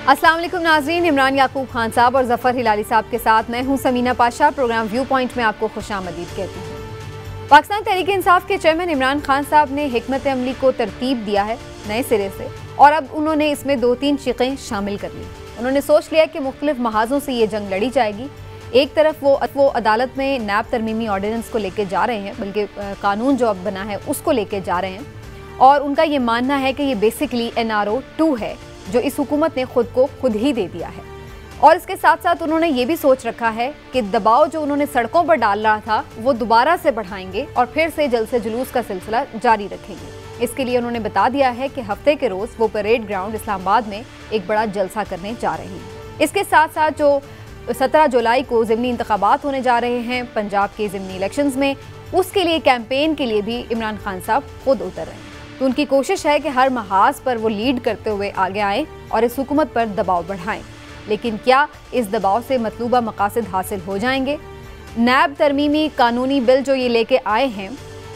अस्सलाम वालेकुम नाज़रीन, इमरान याकूब खान साहब और ज़फ़र हिलाली साहब के साथ मैं हूं Sameena Pasha. Program view point में आपको खुशामदीद कहती हूं। पाकिस्तान तहरीक इंसाफ के चेयरमैन इमरान खान साहब ने हिकमत अमली को तरतीब दिया है नए सिरे से, और अब उन्होंने इसमें 2-3 शिक़ें शामिल कर ली। उन्होंने सोच लिया कि मुख्तलिफ महाजों से ये जंग लड़ी जाएगी। एक तरफ वो अदालत में नैब तरमीमी ऑर्डिनेंस को लेकर जा रहे हैं, बल्कि कानून जो अब बना है उसको लेकर जा रहे हैं, और उनका ये मानना है कि ये बेसिकली NRO 2 है जो इस हुकूमत ने खुद ही दे दिया है। और इसके साथ साथ उन्होंने ये भी सोच रखा है कि दबाव जो उन्होंने सड़कों पर डाल रहा था वो दोबारा से बढ़ाएंगे और फिर से जलसे जुलूस का सिलसिला जारी रखेंगे। इसके लिए उन्होंने बता दिया है कि हफ्ते के रोज़ वो परेड ग्राउंड इस्लामाबाद में एक बड़ा जलसा करने जा रहे हैं। इसके साथ साथ जो 17 जुलाई को ज़िमनी इंतखाबात होने जा रहे हैं पंजाब के ज़िमनी इलेक्शंस में, उसके लिए कैंपेन के लिए भी इमरान खान साहब खुद उतर रहे हैं। तो उनकी कोशिश है कि हर महाज पर वो लीड करते हुए आगे आएँ और इस हुकूमत पर दबाव बढ़ाएं। लेकिन क्या इस दबाव से मतलूबा मकासद हासिल हो जाएंगे? नैब तरमीमी कानूनी बिल जो ये लेके आए हैं,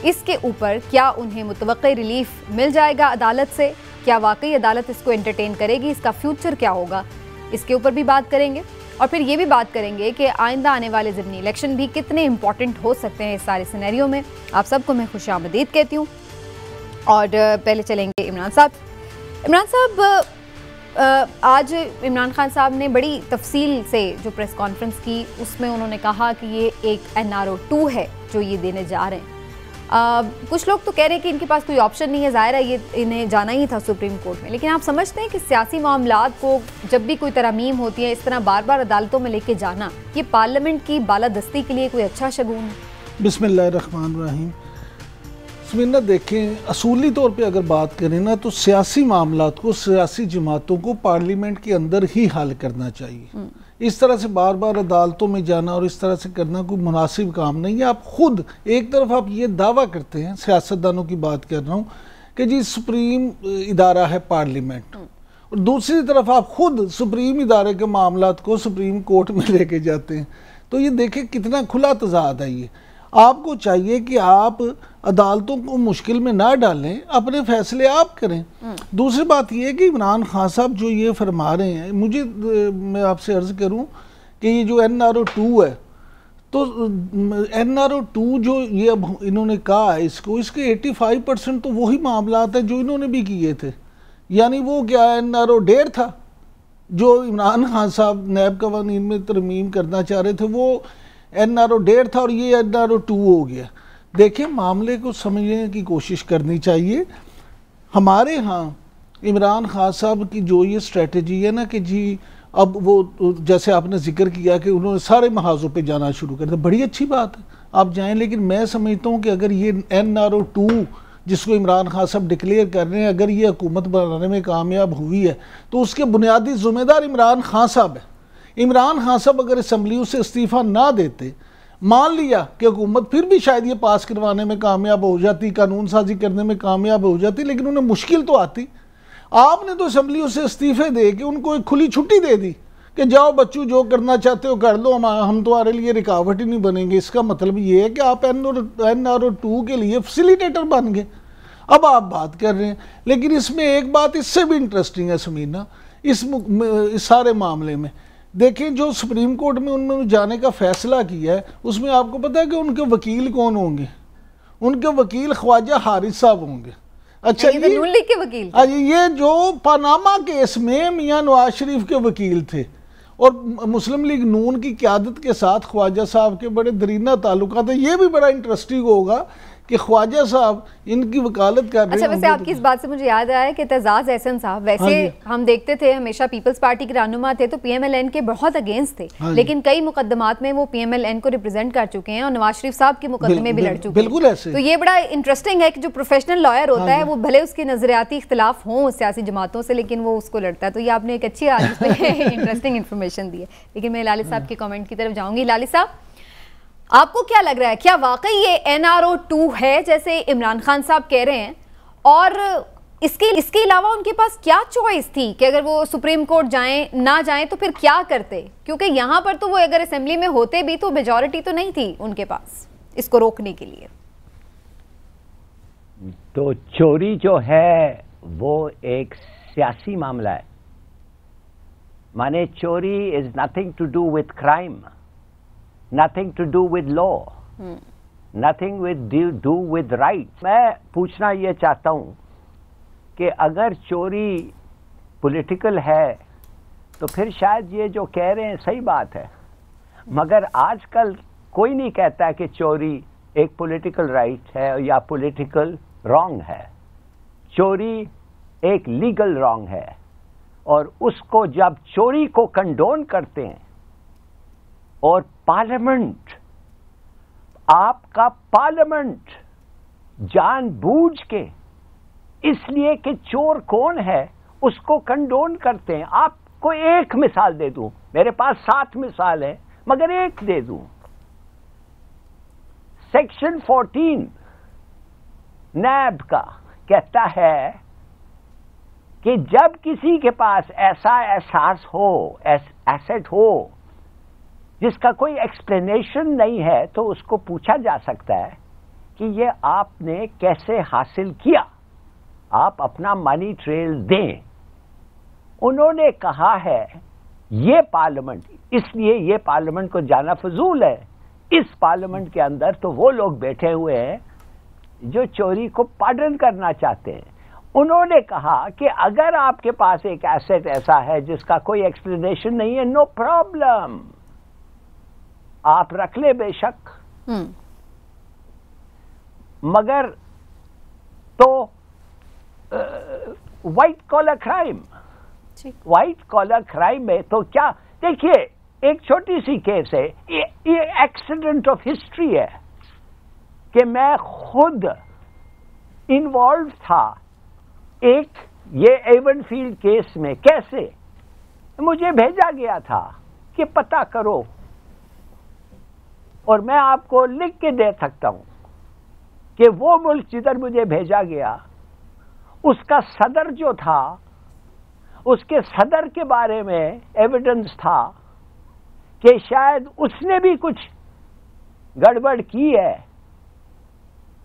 इसके ऊपर क्या उन्हें मुतवक्की रिलीफ मिल जाएगा अदालत से? क्या वाकई अदालत इसको एंटरटेन करेगी? इसका फ्यूचर क्या होगा? इसके ऊपर भी बात करेंगे। और फिर ये भी बात करेंगे कि आइंदा आने वाले ज़िमनी इलेक्शन भी कितने इंपॉर्टेंट हो सकते हैं इस सारे सिनेरियो में। आप सबको मैं खुशामदीद कहती हूँ। और पहले चलेंगे इमरान साहब। इमरान साहब, आज इमरान खान साहब ने बड़ी तफसील से जो प्रेस कॉन्फ्रेंस की, उसमें उन्होंने कहा कि ये एक NRO 2 है जो ये देने जा रहे हैं। कुछ लोग तो कह रहे हैं कि इनके पास कोई ऑप्शन नहीं है, ज़ाहिर है ये इन्हें जाना ही था सुप्रीम कोर्ट में। लेकिन आप समझते हैं कि सियासी मामलात को जब भी कोई तरमीम होती है, इस तरह बार बार अदालतों में लेके जाना, ये पार्लियामेंट की बालादस्ती के लिए कोई अच्छा शगुन है? बिस्मिल्लाहिर्रहमानिर्रहीम। समीना, देखें, असूली तौर पे अगर बात करें ना, तो सियासी मामलात को सियासी जमातों को पार्लियामेंट के अंदर ही हल करना चाहिए। इस तरह से बार बार अदालतों में जाना और इस तरह से करना कोई मुनासिब काम नहीं है। आप खुद एक तरफ आप ये दावा करते हैं, सियासतदानों की बात कर रहा हूँ, कि जी सुप्रीम इदारा है पार्लियामेंट, और दूसरी तरफ आप खुद सुप्रीम इदारे के मामलात को सुप्रीम कोर्ट में लेके जाते हैं। तो ये देखें कितना खुला तजाद है। ये आपको चाहिए कि आप अदालतों को मुश्किल में ना डालें, अपने फैसले आप करें। दूसरी बात यह है कि इमरान खान साहब जो ये फरमा रहे हैं, मैं आपसे अर्ज़ करूं कि ये जो NRO 2 है, तो NRO 2 जो ये अब इन्होंने कहा है, इसके 85% तो वही मामलात हैं जो इन्होंने भी किए थे। यानी वो क्या NRO 1.5 था जो इमरान खान साहब नैब कवानीन में तरमीम करना चाह रहे थे, वो NRO 1.5 था और ये NRO 2 हो गया। देखिए, मामले को समझने की कोशिश करनी चाहिए। हमारे यहाँ इमरान खान साहब की जो ये स्ट्रेटजी है ना कि जी अब वो, जैसे आपने जिक्र किया कि उन्होंने सारे महाजों पे जाना शुरू कर दिया, बड़ी अच्छी बात है, आप जाएं। लेकिन मैं समझता हूँ कि अगर ये NRO 2 जिसको इमरान खान साहब डिक्लेयर कर रहे हैं, अगर ये हुकूमत बनाने में कामयाब हुई है, तो उसके बुनियादी ज़िम्मेदार इमरान खान साहब है। इमरान खान साहब अगर असम्बली से इस्तीफ़ा ना देते, मान लिया कि हुकूमत फिर भी शायद ये पास करवाने में कामयाब हो जाती, कानून साजी करने में कामयाब हो जाती, लेकिन उन्हें मुश्किल तो आती। आपने तो असम्बली से इस्तीफ़े दे के उनको एक खुली छुट्टी दे दी कि जाओ बच्चों, जो करना चाहते हो कर लो, हम तुम्हारे लिए रिकावट ही नहीं बनेंगे। इसका मतलब ये है कि आप NRO 2 के लिए फैसिलिटेटर बन गए। अब आप बात कर रहे हैं, लेकिन इसमें एक बात इससे भी इंटरेस्टिंग है समीना, इस सारे मामले में देखें, जो सुप्रीम कोर्ट में उन्होंने जाने का फैसला किया है, उसमें आपको पता है कि उनके वकील कौन होंगे? उनके वकील ख्वाजा हारिस साहब होंगे। अच्छा, ये नून लीग के वकील? ये जो पनामा केस में मियां नवाज शरीफ के वकील थे, और मुस्लिम लीग नून की क़यादत के साथ ख्वाजा साहब के बड़े दरीना ताल्लुकात है। ये भी बड़ा इंटरेस्टिंग होगा कि ख्वाजा साहब इनकी वकालत कर रहे हैं। अच्छा, वैसे आपकी इस बात से मुझे याद आया कि एतजाज़ एहसन साहब, वैसे हम देखते थे हमेशा पीपल्स पार्टी के रहनुमा थे, तो PMLN के बहुत अगेंस्ट थे, लेकिन कई मुकदमात में वो PMLN को रिप्रेजेंट कर चुके हैं और नवाज शरीफ साहब के मुकदमे भी लड़ चुके हैं। बिल्कुल ऐसे। तो ये बड़ा इंटरेस्टिंग है कि जो प्रोफेशनल लॉयर होता है, वो भले उसके नजरियाती इख्तिलाफ हों सियासी जमातों से, लेकिन वो उसको लड़ता है। तो ये आपने एक अच्छी इंटरेस्टिंग इन्फॉर्मेशन दी है। लेकिन मैं लाली साहब के कॉमेंट की तरफ जाऊँगी। लाली साहब, आपको क्या लग रहा है, क्या वाकई ये NRO 2 है जैसे इमरान खान साहब कह रहे हैं? और इसके अलावा उनके पास क्या चॉइस थी कि अगर वो सुप्रीम कोर्ट जाएं ना जाएं तो फिर क्या करते? क्योंकि यहाँ पर तो वो अगर असेंबली में होते भी तो मेजॉरिटी तो नहीं थी उनके पास इसको रोकने के लिए। तो चोरी जो है वो एक सियासी मामला है, माने चोरी is nothing to do with crime, nothing to do with law, nothing do with right. मैं पूछना ये चाहता हूं कि अगर चोरी पॉलिटिकल है तो फिर शायद ये जो कह रहे हैं सही बात है, मगर आजकल कोई नहीं कहता है कि चोरी एक पॉलिटिकल राइट है या पॉलिटिकल रॉन्ग है। चोरी एक लीगल रॉन्ग है, और उसको जब चोरी को कंडोन करते हैं और पार्लियामेंट, आपका पार्लियामेंट जानबूझ के, इसलिए कि चोर कौन है उसको कंडोन करते हैं। आपको एक मिसाल दे दूं, मेरे पास 7 मिसाल है मगर एक दे दूं। सेक्शन 14 नैब का कहता है कि जब किसी के पास ऐसा एहसास हो, एसेट हो जिसका कोई एक्सप्लेनेशन नहीं है, तो उसको पूछा जा सकता है कि ये आपने कैसे हासिल किया, आप अपना मनी ट्रेल दें। उन्होंने कहा है ये पार्लियामेंट, इसलिए ये पार्लियामेंट को जाना फजूल है। इस पार्लियामेंट के अंदर तो वो लोग बैठे हुए हैं जो चोरी को पार्डन करना चाहते हैं। उन्होंने कहा कि अगर आपके पास एक एसेट ऐसा है जिसका कोई एक्सप्लेनेशन नहीं है, नो प्रॉब्लम, आप रख ले बेशक, मगर तो white collar crime, white collar crime में तो क्या, देखिए एक छोटी सी केस है, ये एक्सीडेंट ऑफ हिस्ट्री है कि मैं खुद इन्वॉल्व था एक ये एवनफील्ड केस में। कैसे? मुझे भेजा गया था कि पता करो, और मैं आपको लिख के दे सकता हूं कि वो मुल्क जिधर मुझे भेजा गया उसका सदर जो था, उसके सदर के बारे में एविडेंस था कि शायद उसने भी कुछ गड़बड़ की है।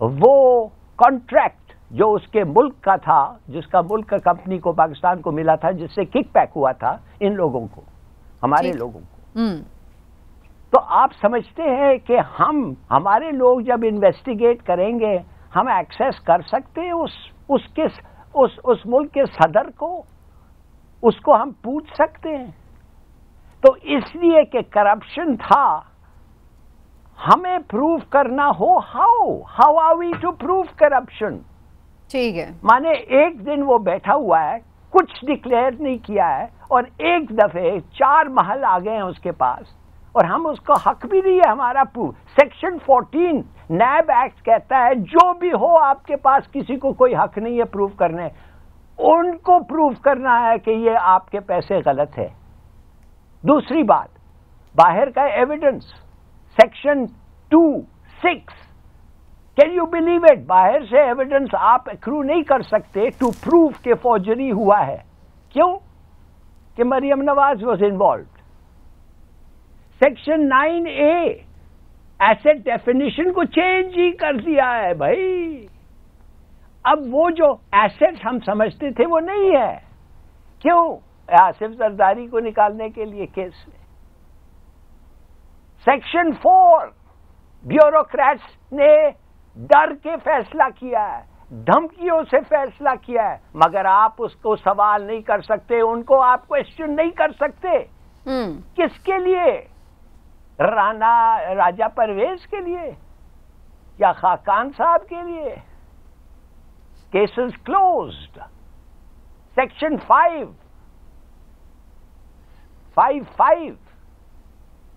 वो कॉन्ट्रैक्ट जो उसके मुल्क का था, जिसका मुल्क का कंपनी को, पाकिस्तान को मिला था, जिससे किकबैक हुआ था इन लोगों को, हमारे लोगों को, तो आप समझते हैं कि हमारे लोग जब इन्वेस्टिगेट करेंगे, हम एक्सेस कर सकते हैं उस मुल्क के सदर को, उसको हम पूछ सकते हैं। तो इसलिए कि करप्शन था, हमें प्रूव करना हो, how are we to prove corruption? ठीक है, माने एक दिन वो बैठा हुआ है, कुछ डिक्लेयर नहीं किया है, और एक दफे 4 महल आ गए हैं उसके पास, और हम उसको हक भी नहीं है हमारा प्रूफ। सेक्शन 14 नैब एक्ट कहता है जो भी हो आपके पास, किसी को कोई हक नहीं है प्रूव करने, उनको प्रूव करना है कि ये आपके पैसे गलत है। दूसरी बात, बाहर का evidence, section 2(6), can you believe it, बाहर से एविडेंस आप एक्रू नहीं कर सकते टू प्रूव के फॉर्जरी हुआ है। क्यों? कि Maryam Nawaz was involve. Section 9(a) asset definition को चेंज ही कर दिया है भाई। अब वो जो एसेट हम समझते थे वो नहीं है। क्यों? आसिफ जरदारी को निकालने के लिए केस में। सेक्शन 4 ब्यूरोक्रेट्स ने डर के फैसला किया है, धमकियों से फैसला किया है, मगर आप उसको सवाल नहीं कर सकते, उनको आप क्वेश्चन नहीं कर सकते। किसके लिए? राजा परवेज के लिए या खाकान साहब के लिए? Cases closed. सेक्शन 5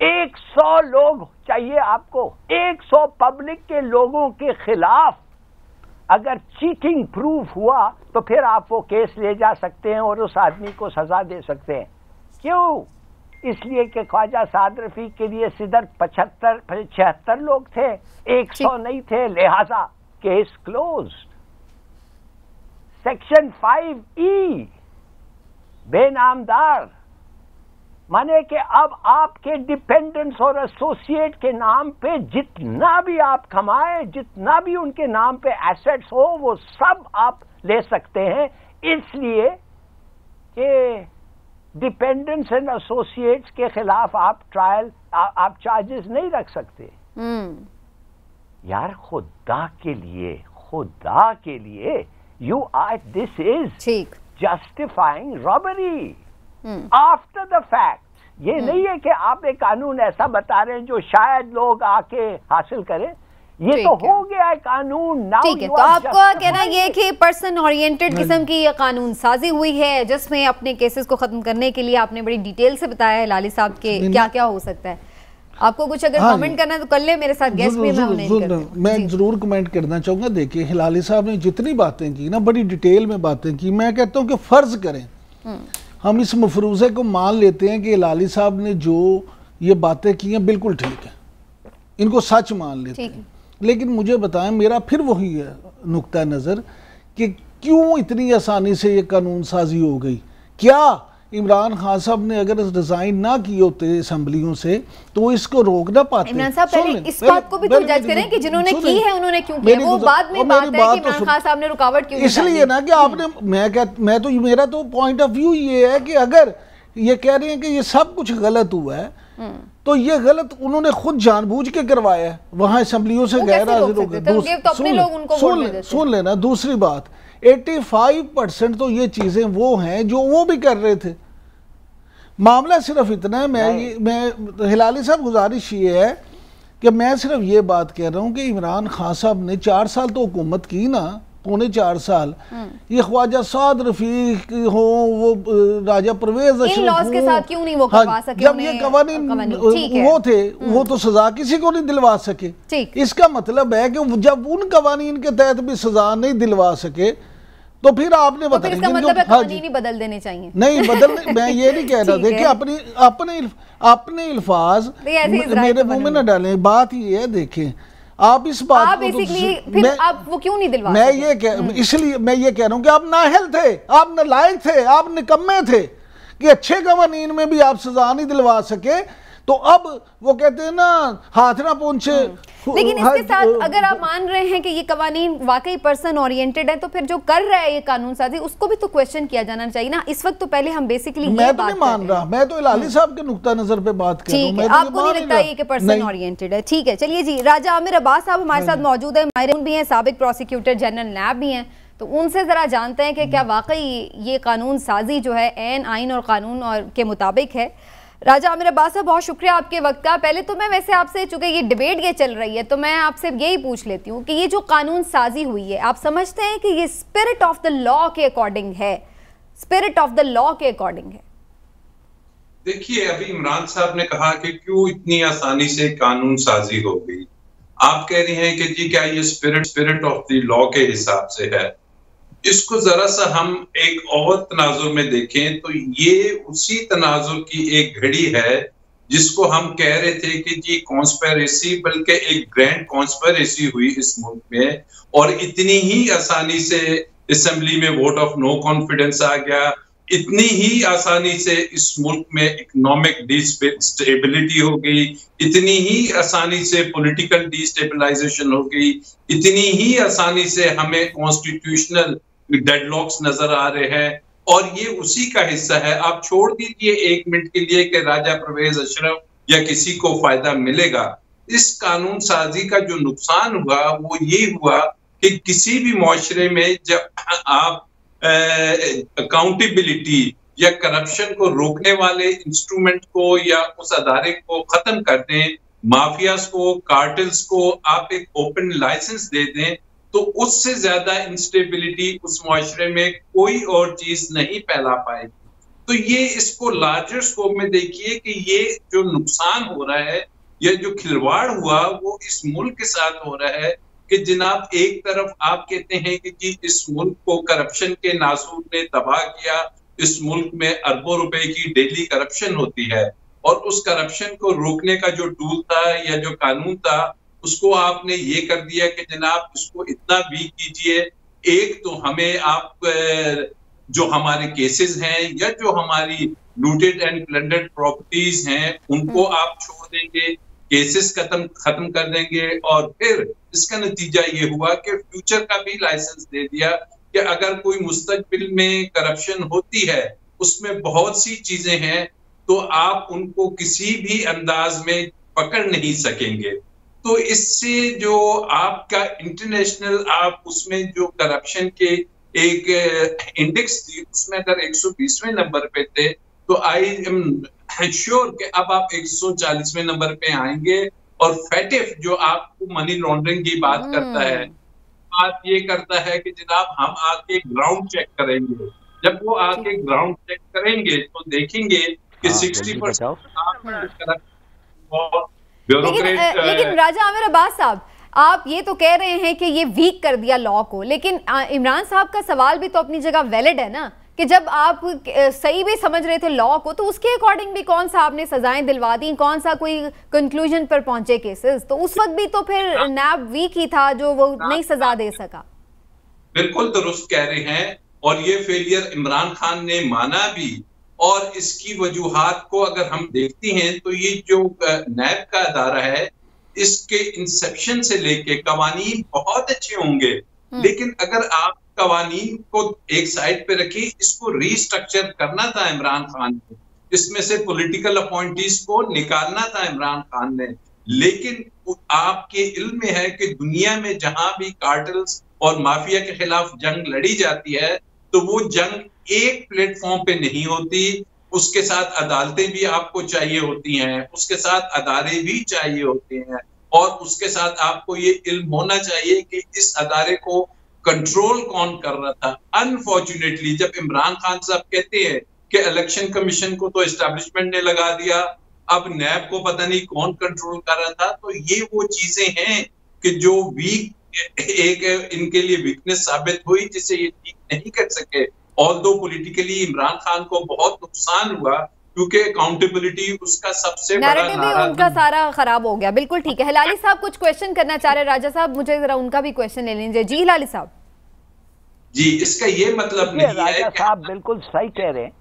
100 लोग चाहिए आपको, 100 पब्लिक के लोगों के खिलाफ अगर चीटिंग प्रूफ हुआ तो फिर आप वो केस ले जा सकते हैं और उस आदमी को सजा दे सकते हैं। क्यों? इसलिए कि ख्वाजा साद रफीक के लिए सिर्फ 76 लोग थे, 100 नहीं थे, लिहाजा केस क्लोज्ड। सेक्शन 5(e) बेनामदार, माने कि अब आपके डिपेंडेंट्स और एसोसिएट के नाम पे जितना भी आप कमाए, जितना भी उनके नाम पे एसेट्स हो, वो सब आप ले सकते हैं, इसलिए कि डिपेंडेंट्स एंड एसोसिएट्स के खिलाफ आप आप चार्जेस नहीं रख सकते। यार खुदा के लिए you are, this is justifying robbery after the fact. ये नहीं है कि आप एक कानून ऐसा बता रहे हैं जो शायद लोग आके हासिल करें, ये तो हो गया है कानून। ठीक है, तो आपका कहना ये कि पर्सन ओरिएंटेड किस्म की ये कानून साजी हुई है, जिसमें अपने केसेस को खत्म करने के लिए आपने बड़ी डिटेल से बताया है लाली साहब के क्या क्या हो सकता है। आपको कुछ अगर कमेंट करना है तो कर ले, मेरे साथ गेस्ट भी मैं जरूर कमेंट करना चाहूंगा। देखिए हिलाली साहब ने जितनी बातें की ना, बड़ी डिटेल में बातें की। मैं कहता हूँ कि फर्ज करें हम इस मफरूज़े को मान लेते हैं कि हिलाली साहब ने जो ये बातें की हैं बिल्कुल ठीक है, इनको सच मान लेते हैं। लेकिन मुझे बताएं, मेरा फिर वही है नुक्ता नज़र कि क्यों इतनी आसानी से ये कानून साजी हो गई। क्या इमरान खान साहब ने अगर रिजाइन ना किए होते असेंबलियों से तो इसको रोक ना पाते। इमरान साहब पहले इस बात को भी तो जज करें कि जिन्होंने की है उन्होंने क्यों किया, वो बाद में बात है कि इमरान खान साहब ने रुकावट क्यों, इसलिए ना कि आपने मैं तो मेरा तो पॉइंट ऑफ व्यू ये है कि अगर ये कह रहे हैं कि ये सब कुछ गलत हुआ है तो ये गलत उन्होंने खुद जानबूझ के करवाया है, वहां असेंबलियों से गैर हाजिर हो गए। सुन लेना, दूसरी बात 85% तो ये चीजें वो हैं जो वो भी कर रहे थे। मामला सिर्फ इतना है, मैं हिलाली साहब गुजारिश ये है कि मैं सिर्फ ये बात कह रहा हूँ कि इमरान खान साहब ने 4 साल तो हुकूमत की ना, 3.25 साल। ये ख्वाजा साद रफीक हो, वो राजा परवेज अशरफ के साथ क्यों नहीं वो करवा सके? जब ये कवानीन वो थे वो तो सजा किसी को नहीं दिलवा सके। इसका मतलब है कि जब उन कवानीन के तहत भी सजा नहीं दिलवा सके तो फिर आपने बताया इसका मतलब है कानून ही बदल देने चाहिए। नहीं बदलने, मैं ये नहीं कह रहा। देखिए अपने अल्फाज मेरे मुंह में न डालें। बात ये है, देखें आप इस बात को फिर आप वो क्यों नहीं दिलवा मैं ये इसलिए मैं ये कह रहा हूँ कि आप नाअहल थे, आप नालायक थे, आप निकम्मे थे कि अच्छे कवानीन में भी आप सजा नहीं दिलवा सके। तो अब वो कहते हैं ना हाथ ना पहुंचे। लेकिन इसके साथ अगर आप मान रहे हैं कि ये कवानीन वाकई पर्सन ओरिएंटेड है तो फिर जो कर रहा है ये कानून साजी उसको भी तो क्वेश्चन किया जाना चाहिए ना। इस वक्त तो पहले हम बेसिकली मैं तो नहीं मान रहा, मैं तो हिलाली साहब के नुक्ता नजर पे बात कर रहा हूं। आपको नहीं लगता ये कि पर्सन ओरिएंटेड है? ठीक है, चलिए जी, राजा आमिर अब्बास साहब हमारे साथ मौजूद है, माहिरून भी हैं, साबिक प्रोसिक्यूटर जनरल नैब भी हैं, तो उनसे जरा जानते हैं कि क्या वाकई ये कानून साजी जो है ऐन आइन और कानून और के मुताबिक है। राजा आमिर अब्बास साहब बहुत शुक्रिया आपके वक्त का। पहले तो मैं वैसे आपसे, चूंकि ये डिबेट ये चल रही है तो मैं आपसे यही पूछ लेती हूँ कि ये जो कानून साजी हुई है आप समझते हैं कि ये स्पिरिट ऑफ द लॉ के अकॉर्डिंग है? स्पिरिट ऑफ द लॉ के अकॉर्डिंग है? देखिए, अभी इमरान साहब ने कहा कि क्यों इतनी आसानी से कानून साजी हो गई। आप कह रही हैं कि जी क्या ये स्पिरिट ऑफ द लॉ के हिसाब से है। इसको जरा सा हम एक और तनाजुर में देखें तो ये उसी तनाजुर की एक घड़ी है जिसको हम कह रहे थे कि जी कॉन्स्पिरेसी, बल्कि एक ग्रैंड कॉन्स्पिरेसी हुई इस मुल्क में और इतनी ही आसानी से असेंबली में वोट ऑफ नो कॉन्फिडेंस आ गया, इतनी ही आसानी से इस मुल्क में इकोनॉमिक डिस्टेबिलिटी हो गई, इतनी ही आसानी से पॉलिटिकल डिस्टेबलाइजेशन हो गई, इतनी ही आसानी से हमें कॉन्स्टिट्यूशनल डेडलॉक्स नजर आ रहे हैं और ये उसी का हिस्सा है। आप छोड़ दीजिए 1 मिनट के लिए कि राजा परवेज अशरफ या किसी को फायदा मिलेगा। इस कानून साजी का जो नुकसान हुआ वो ये हुआ कि किसी भी मुआशरे में जब आप अकाउंटेबिलिटी या करप्शन को रोकने वाले इंस्ट्रूमेंट को या उस अदारे को खत्म कर दें, माफियाज को, कार्टेल्स को आप एक ओपन लाइसेंस दे दें, तो उससे ज्यादा इंस्टेबिलिटी उस मुआशरे में कोई और चीज नहीं फैला पाएगी। तो ये इसको लार्जर स्कोप में देखिए कि ये जो नुकसान हो रहा है या जो खिलवाड़ हुआ वो इस मुल्क के साथ हो रहा है कि जनाब एक तरफ आप कहते हैं कि जी इस मुल्क को करप्शन के नासूर ने तबाह किया, इस मुल्क में अरबों रुपए की डेली करप्शन होती है और उस करप्शन को रोकने का जो टूल था या जो कानून था उसको आपने ये कर दिया कि जनाब इसको इतना वीक कीजिए। एक तो हमें आप जो हमारे केसेस हैं या जो हमारी लूटेड एंड प्लंडर्ड प्रॉपर्टीज हैं उनको आप छोड़ देंगे, केसेस खत्म कर देंगे और फिर इसका नतीजा ये हुआ कि फ्यूचर का भी लाइसेंस दे दिया कि अगर कोई मुस्तकबिल में करप्शन होती है उसमें बहुत सी चीजें हैं, तो आप उनको किसी भी अंदाज में पकड़ नहीं सकेंगे। तो इससे जो आपका इंटरनेशनल, आप उसमें जो करप्शन के एक इंडेक्स थी, उसमें अगर 120वें नंबर पे थे, तो आई एम श्योर कि अब आप 140वें नंबर पे आएंगे। और फैटिफ जो आपको मनी लॉन्ड्रिंग की बात करता है, बात ये करता है कि जनाब हम आके ग्राउंड चेक करेंगे। जब वो आके ग्राउंड चेक करेंगे तो देखेंगे कि 60% लेकिन राजा आमिर अब्बास साहब, आप ये तो कह रहे हैं कि ये वीक कर दिया लॉ को, लेकिन इमरान साहब का सवाल भी तो अपनी जगह वैलिड है ना, कि जब आप सही भी समझ रहे थे लॉ को, तो उसके अकॉर्डिंग भी कौन सा आपने सजाएं दिलवा दी, कौन सा कोई कंक्लूजन पर पहुंचे केसेस, तो उस वक्त भी तो फिर नैब वीक ही था जो वो नहीं सजा दे सका। बिल्कुल दुरुस्त कह रहे हैं, और ये फेलियर इमरान खान ने माना भी। और इसकी वजूहात को अगर हम देखते हैं तो ये जो नैब का अदारा है, इसके इंसेप्शन से लेके कवानीन बहुत अच्छे होंगे, लेकिन अगर आप कवानीन को एक साइड पे रखिए, इसको रीस्ट्रक्चर करना था इमरान खान को, इसमें से पॉलिटिकल अपॉइंटीज को निकालना था इमरान खान ने। लेकिन आपके इल्म में है कि दुनिया में जहां भी कार्टेल्स और माफिया के खिलाफ जंग लड़ी जाती है, तो वो जंग एक प्लेटफॉर्म पे नहीं होती, उसके साथ अदालतें भी आपको चाहिए होती हैं, उसके साथ अदारे भी चाहिए होते हैं, और उसके साथ आपको ये इल्म होना चाहिए कि इस अदारे को कंट्रोल कौन कर रहा था। अनफॉर्चुनेटली जब इमरान खान साहब कहते हैं कि इलेक्शन कमीशन को तो एस्टैब्लिशमेंट ने लगा दिया, अब नैब को पता नहीं कौन कंट्रोल कर रहा था, तो ये वो चीजें हैं कि जो वीक एक इनके लिए वीकनेस साबित हुई, जिसे ये ठीक नहीं कर सके। ऑल्दो पॉलिटिकली इमरान खान को बहुत नुकसान हुआ, क्योंकि अकाउंटेबिलिटी उसका सबसे बड़ा नारा उनका सारा खराब हो गया। बिल्कुल ठीक है। हिलाली साहब कुछ क्वेश्चन करना चाह रहे हैं, राजा साहब मुझे जरा उनका भी क्वेश्चन ले लीजिए। जी हिलाली साहब। जी, इसका ये मतलब नहीं है राजा साहब बिल्कुल सही कह रहे हैं।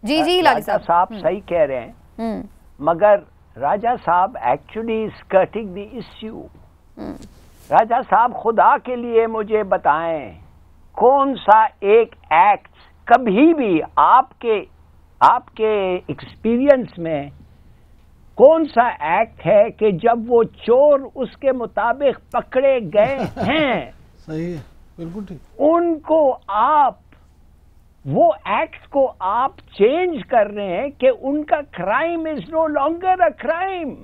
जी जी हिलाली साहब सही कह रहे हैं, मगर राजा साहब एक्चुअली स्कर्टिंग द इश्यू। राजा साहब खुदा के लिए मुझे बताएं, कौन सा एक एक्ट कभी भी आपके एक्सपीरियंस में कौन सा एक्ट है कि जब वो चोर उसके मुताबिक पकड़े गए हैं, सही है, बिल्कुल ठीक, उनको आप वो एक्ट को आप चेंज कर रहे हैं कि उनका crime is no longer a crime.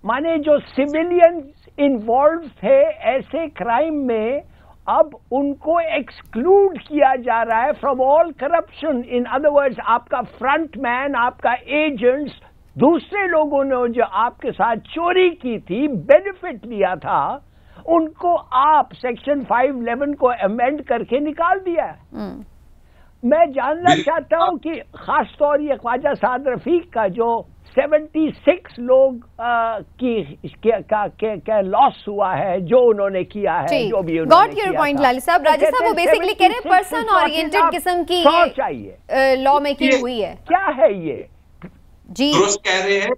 माने जो सिविलियंस इन्वॉल्व थे ऐसे क्राइम में, अब उनको एक्सक्लूड किया जा रहा है from all corruption. In other words, आपका फ्रंट मैन, आपका एजेंट्स, दूसरे लोगों ने जो आपके साथ चोरी की थी, बेनिफिट लिया था, उनको आप सेक्शन 511 को अमेंड करके निकाल दिया है। मैं जानना चाहता हूं कि खास तौर ये ख्वाजा साद रफीक का जो 76 लोग का लॉस हुआ है, जो उन्होंने किया है, जो भी गॉट योर पॉइंट लाली साहब। राजा साहब वो बेसिकली कह रहे हैं पर्सन ओरिएंटेड किस्म की चाहिए लॉ मेकिंग हुई है। क्या है ये? जी दुरुस्त कह रहे हैं,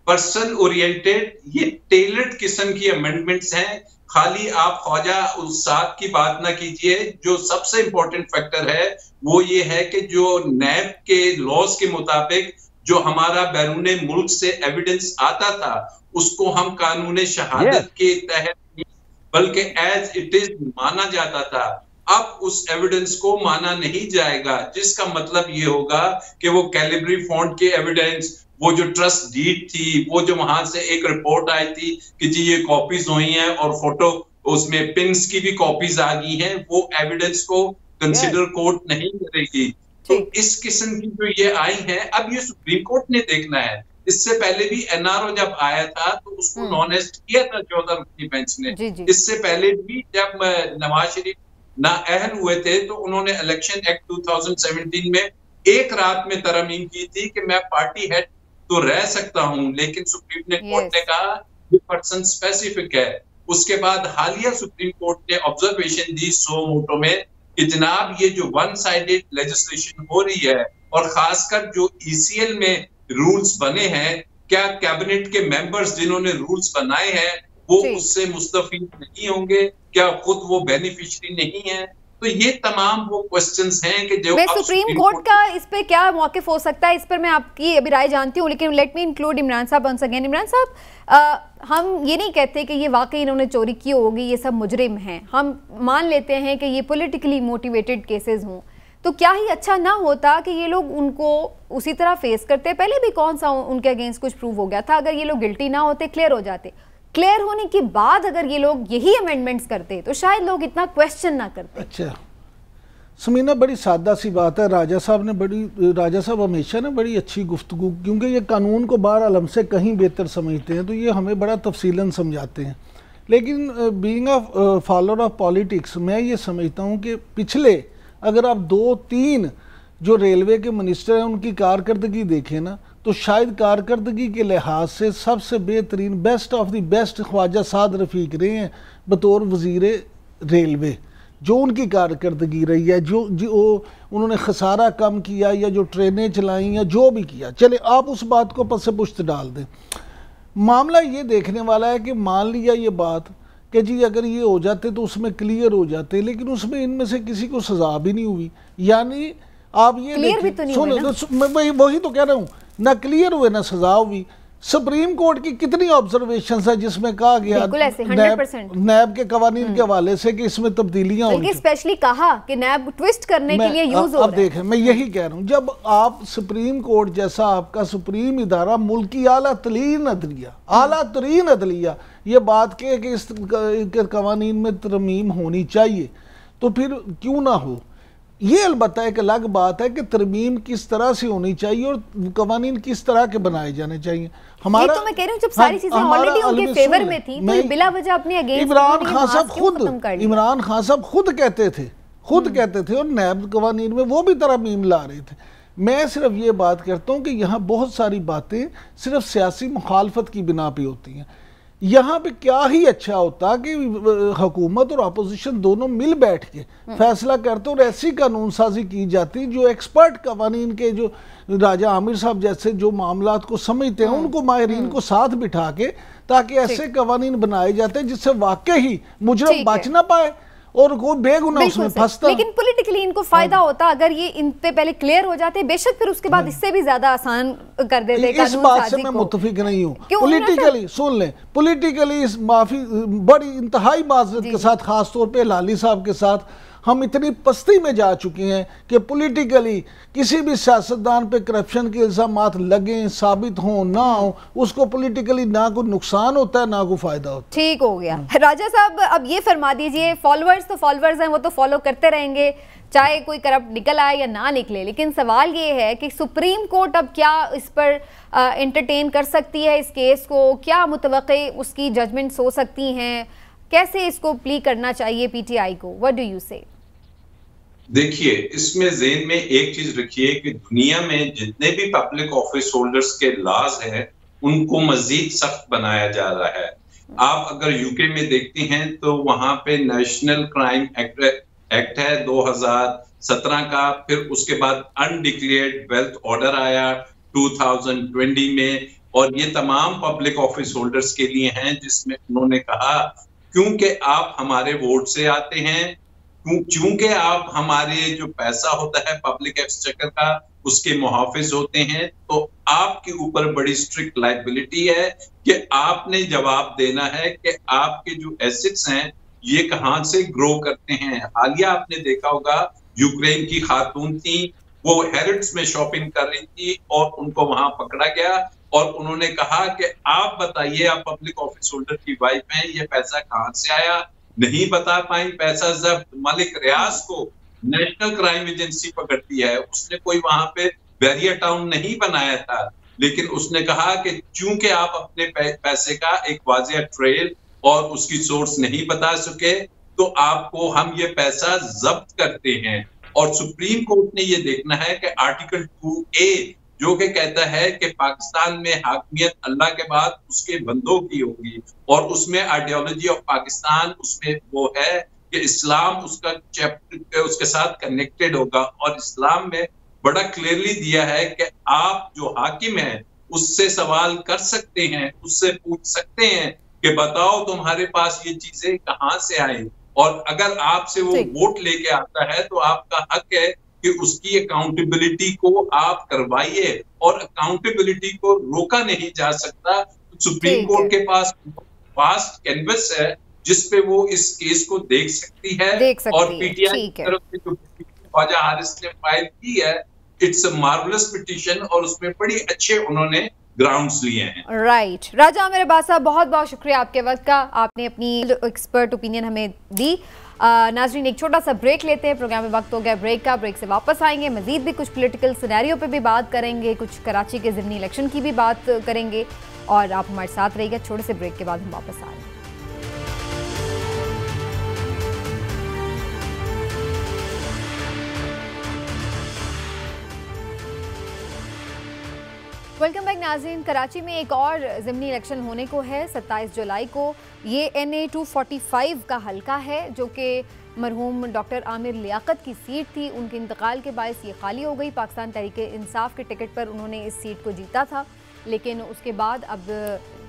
पर्सन ओरिएंटेड, ये टेलर्ड किस्म की अमेंडमेंट्स हैं। खाली आप ख्वाजा उस्ताद की बात ना कीजिए। जो सबसे इंपॉर्टेंट फैक्टर है वो ये है कि जो नैब के लॉज के मुताबिक जो हमारा बैरूने मुल्क से एविडेंस आता था, उसको हम कानून शहादत के तहत बल्कि एज इट इज माना जाता था। अब उस एविडेंस को माना नहीं जाएगा, जिसका मतलब ये होगा कि वो कैलिब्री फॉन्ट के एविडेंस, वो जो ट्रस्ट डीड थी, वो जो वहां से एक रिपोर्ट आई थी कि जी ये कॉपीज हुई हैं और फोटो उसमें पिन्स की भी कॉपीज आ गई हैं, वो एविडेंस को कंसिडर कोर्ट नहीं करेगी। तो इस किस्म की जो ये आई है, अब ये सुप्रीम कोर्ट ने देखना है। इससे पहले भी एनआरओ जब आया था तो उसको नॉन एस्ट किया था 14 रुकनी बेंच ने। इससे पहले भी जब नवाज शरीफ नाअहल हुए थे तो उन्होंने इलेक्शन एक्ट 2017 में एक रात में तरमीम की थी कि मैं पार्टी हेड तो रह सकता हूं, लेकिन सुप्रीम कोर्ट ने कहा ये पर्सन स्पेसिफिक है। उसके बाद हालिया सुप्रीम कोर्ट ने ऑब्जर्वेशन दी सो मोटो में कि जनाब ये जो वन साइडेड लेजिस्लेशन हो रही है, और खासकर जो ईसीएल में रूल्स बने हैं, क्या कैबिनेट के मेंबर्स जिन्होंने रूल्स बनाए हैं वो उससे मुस्तफीद नहीं होंगे? क्या खुद वो बेनिफिशियरी नहीं है? तो ये तमाम वो क्वेश्चंस हैं कि जो सुप्रीम कोर्ट का इस पे क्या मौकिफ हो सकता है, इस पर मैं आपकी अभी राय जानती हूँ, लेकिन लेट मी इंक्लूड इमरान साहब वंस अगेन। इमरान साहब, हम ये नहीं कहते कि ये वाकई इन्होंने चोरी की होगी, ये सब मुजरिम हैं, हम मान लेते हैं कि ये पॉलिटिकली मोटिवेटेड केसेस हों, तो क्या ही अच्छा ना होता कि ये लोग उनको उसी तरह फेस करते? पहले भी कौन सा उनके अगेंस्ट कुछ प्रूव हो गया था? अगर ये लोग गिल्टी ना होते, क्लियर हो जाते, क्लियर होने के बाद अगर ये लोग यही अमेंडमेंट्स करते तो शायद लोग इतना क्वेश्चन ना करते। अच्छा समीना, बड़ी सादा सी बात है। राजा साहब हमेशा ना बड़ी अच्छी गुफ्तगू, क्योंकि ये कानून को बहरहाल हमसे कहीं बेहतर समझते हैं, तो ये हमें बड़ा तफसीलन समझाते हैं। लेकिन being a follower of politics, मैं ये समझता हूँ कि पिछले अगर आप 2-3 जो रेलवे के मिनिस्टर हैं उनकी कारकर्दगी देखें ना, तो शायद कारकर्दगी के लिहाज से सबसे बेहतरीन, best of the best Khawaja Saad Rafique रहे हैं बतौर वज़ीर रेलवे। जो उनकी कारकर्दगी रही है, जो उन्होंने खसारा कम किया या जो ट्रेनें चलाई या जो भी किया, चले आप उस बात को पस पुश्त डाल दें। मामला ये देखने वाला है कि मान लिया ये बात कि जी अगर ये हो जाते तो उसमें क्लियर हो जाते, लेकिन उसमें इनमें से किसी को सजा भी नहीं हुई। यानी आप ये मैं वही तो कह रहा हूँ, ना क्लियर हुए ना सजा हुई। सुप्रीम कोर्ट की कितनी ऑब्जर्वेशन है जिसमें कहा गया नैब के कवानीन के हवाले से कि इसमें तब्दीलियां होंगी, स्पेशली कहा कि नैब ट्विस्ट करने के लिए यूज हो रहा है। अब देखें, मैं यही कह रहा हूं, जब आप सुप्रीम कोर्ट जैसा आपका सुप्रीम इदारा, मुल्क की आला तरीन अदलिया ये बात के कि इस कवानीन में तरमीम होनी चाहिए, तो फिर क्यों ना हो। ये अलबत्ता एक अलग बात है कि तरमीम किस तरह से होनी चाहिए और कवानीन किस तरह के बनाए जाने चाहिए। हमारा तो मैं कह रही हूं, जब सारी चीजें ऑलरेडी उनके फेवर में थी, तो ये बिला वजह अपने अगेंस्ट इमरान खान साहब खुद कहते थे और नैब कवानीन में वो भी तरमीम ला रहे थे। मैं सिर्फ ये बात करता हूँ कि यहाँ बहुत सारी बातें सिर्फ सियासी मुखालफत की बिना पे होती हैं। यहाँ पे क्या ही अच्छा होता कि हुकूमत और अपोजिशन दोनों मिल बैठ के फैसला करते और ऐसी कानून साजी की जाती जो एक्सपर्ट कवानीन के, जो राजा आमिर साहब जैसे जो मामलात को समझते हैं, उनको माहिरीन को साथ बिठा के, ताकि ऐसे कवानीन बनाए जाते जिससे वाकई ही मुजरिम बच ना पाए और कोई बेगुनाह उसमें फंसता। लेकिन पॉलिटिकली इनको फायदा होता अगर ये इन पे पहले क्लियर हो जाते, बेशक फिर उसके बाद इससे भी ज्यादा आसान कर देते। इस बात से मैं मुत्तफिक नहीं हूँ। पॉलिटिकली सुन लें, पॉलिटिकली इस माफी बड़ी इंतहाई माजरत के साथ, खास तौर पे लाली साहब के साथ, हम इतनी पस्ती में जा चुके हैं कि पॉलिटिकली किसी भी सियासतदान पे करप्शन के इल्जामात लगें, साबित हों ना हो, उसको पॉलिटिकली ना कोई नुकसान होता है ना कोई फायदा होता है। ठीक हो गया। राजा साहब, अब ये फरमा दीजिए, फॉलोअर्स तो फॉलोअर्स हैं, वो तो फॉलो करते रहेंगे चाहे कोई करप्ट निकल आए या ना निकले, लेकिन सवाल ये है कि सुप्रीम कोर्ट अब क्या इस पर एंटरटेन कर सकती है इस केस को? क्या मुतवक्के उसकी जजमेंट्स हो सकती हैं? कैसे इसको प्ली करना चाहिए पीटीआई को? व्हाट डू यू से? देखिए, इसमें ज़हन में एक चीज रखिए कि दुनिया में जितने भी पब्लिक ऑफिस होल्डर्स के लॉज हैं उनको मजीद सख्त बनाया जा रहा है। आप अगर यूके में देखते हैं तो वहां पे नेशनल क्राइम एक्ट है 2017 का, फिर उसके बाद अनडिक्लेयर्ड वेल्थ ऑर्डर आया 2020 में, और ये तमाम पब्लिक ऑफिस होल्डर्स के लिए हैं, जिसमें उन्होंने कहा क्योंकि आप हमारे वोट से आते हैं, चूंकि आप हमारे जो पैसा होता है पब्लिक एक्सचेकर का उसके मुहाफिज होते हैं, तो आपके ऊपर बड़ी स्ट्रिक्ट लायबिलिटी है कि आपने जवाब देना है कि आपके जो एसेट्स हैं ये कहां से ग्रो करते हैं। हालिया आपने देखा होगा यूक्रेन की खातून थी, वो हैरिट्स में शॉपिंग कर रही थी और उनको वहां पकड़ा गया और उन्होंने कहा कि आप बताइए, आप पब्लिक ऑफिस होल्डर की वाइफ हैं, ये पैसा कहां से आया? नहीं बता पाई। पैसा जब मलिक रियाज को नेशनल क्राइम एजेंसी पकड़ती है, उसने कोई वहां पे बैरियर टाउन नहीं बनाया था, लेकिन उसने कहा कि चूंकि आप अपने पैसे का एक वाज़ेह ट्रेल और उसकी सोर्स नहीं बता सके तो आपको हम ये पैसा जब्त करते हैं। और सुप्रीम कोर्ट ने ये देखना है कि आर्टिकल 2A जो कि कहता है कि पाकिस्तान में हाकमियत अल्लाह के बाद उसके बंदों की होगी, और उसमें आइडियोलॉजी ऑफ पाकिस्तान उसमें वो है कि इस्लाम उसका चैप्टर उसके साथ कनेक्टेड होगा, और इस्लाम में बड़ा क्लियरली दिया है कि आप जो हाकिम है उससे सवाल कर सकते हैं, उससे पूछ सकते हैं कि बताओ तुम्हारे पास ये चीजें कहाँ से आई। और अगर आपसे वो वोट लेके आता है तो आपका हक है कि उसकी अकाउंटेबिलिटी को आप करवाइए, और अकाउंटेबिलिटी को रोका नहीं जा सकता। सुप्रीम कोर्ट के पास वास्ट कैनवस है जिसपे वो इस केस को देख सकती है, और पीटीआई की तरफ से जो ख्वाजा हारिस ने फाइल की है, इट्स अ मार्वलस पिटीशन, और उसमें बड़ी अच्छे उन्होंने ग्राउंड्स लिए हैं। राइट राजा आमिर अब्बास साहब, बहुत बहुत शुक्रिया आपके वक्त का, आपने अपनी एक्सपर्ट ओपिनियन हमें दी। नाजरीन, एक छोटा सा ब्रेक लेते हैं, प्रोग्राम में वक्त हो गया ब्रेक का। ब्रेक से वापस आएंगे, मजीद भी कुछ पॉलिटिकल सिनेरियो पे भी बात करेंगे, कुछ कराची के ज़िमनी इलेक्शन की भी बात करेंगे, और आप हमारे साथ रहिएगा। छोटे से ब्रेक के बाद हम वापस आ रहे हैं। वेलकम बैक नाज़रीन। कराची में एक और ज़िमनी इलेक्शन होने को है 27 जुलाई को। ये NA 245 का हलका है जो कि मरहूम डॉक्टर आमिर लियाकत की सीट थी। उनके इंतकाल के बायस ये खाली हो गई। पाकिस्तान तहरीक इंसाफ के टिकट पर उन्होंने इस सीट को जीता था, लेकिन उसके बाद अब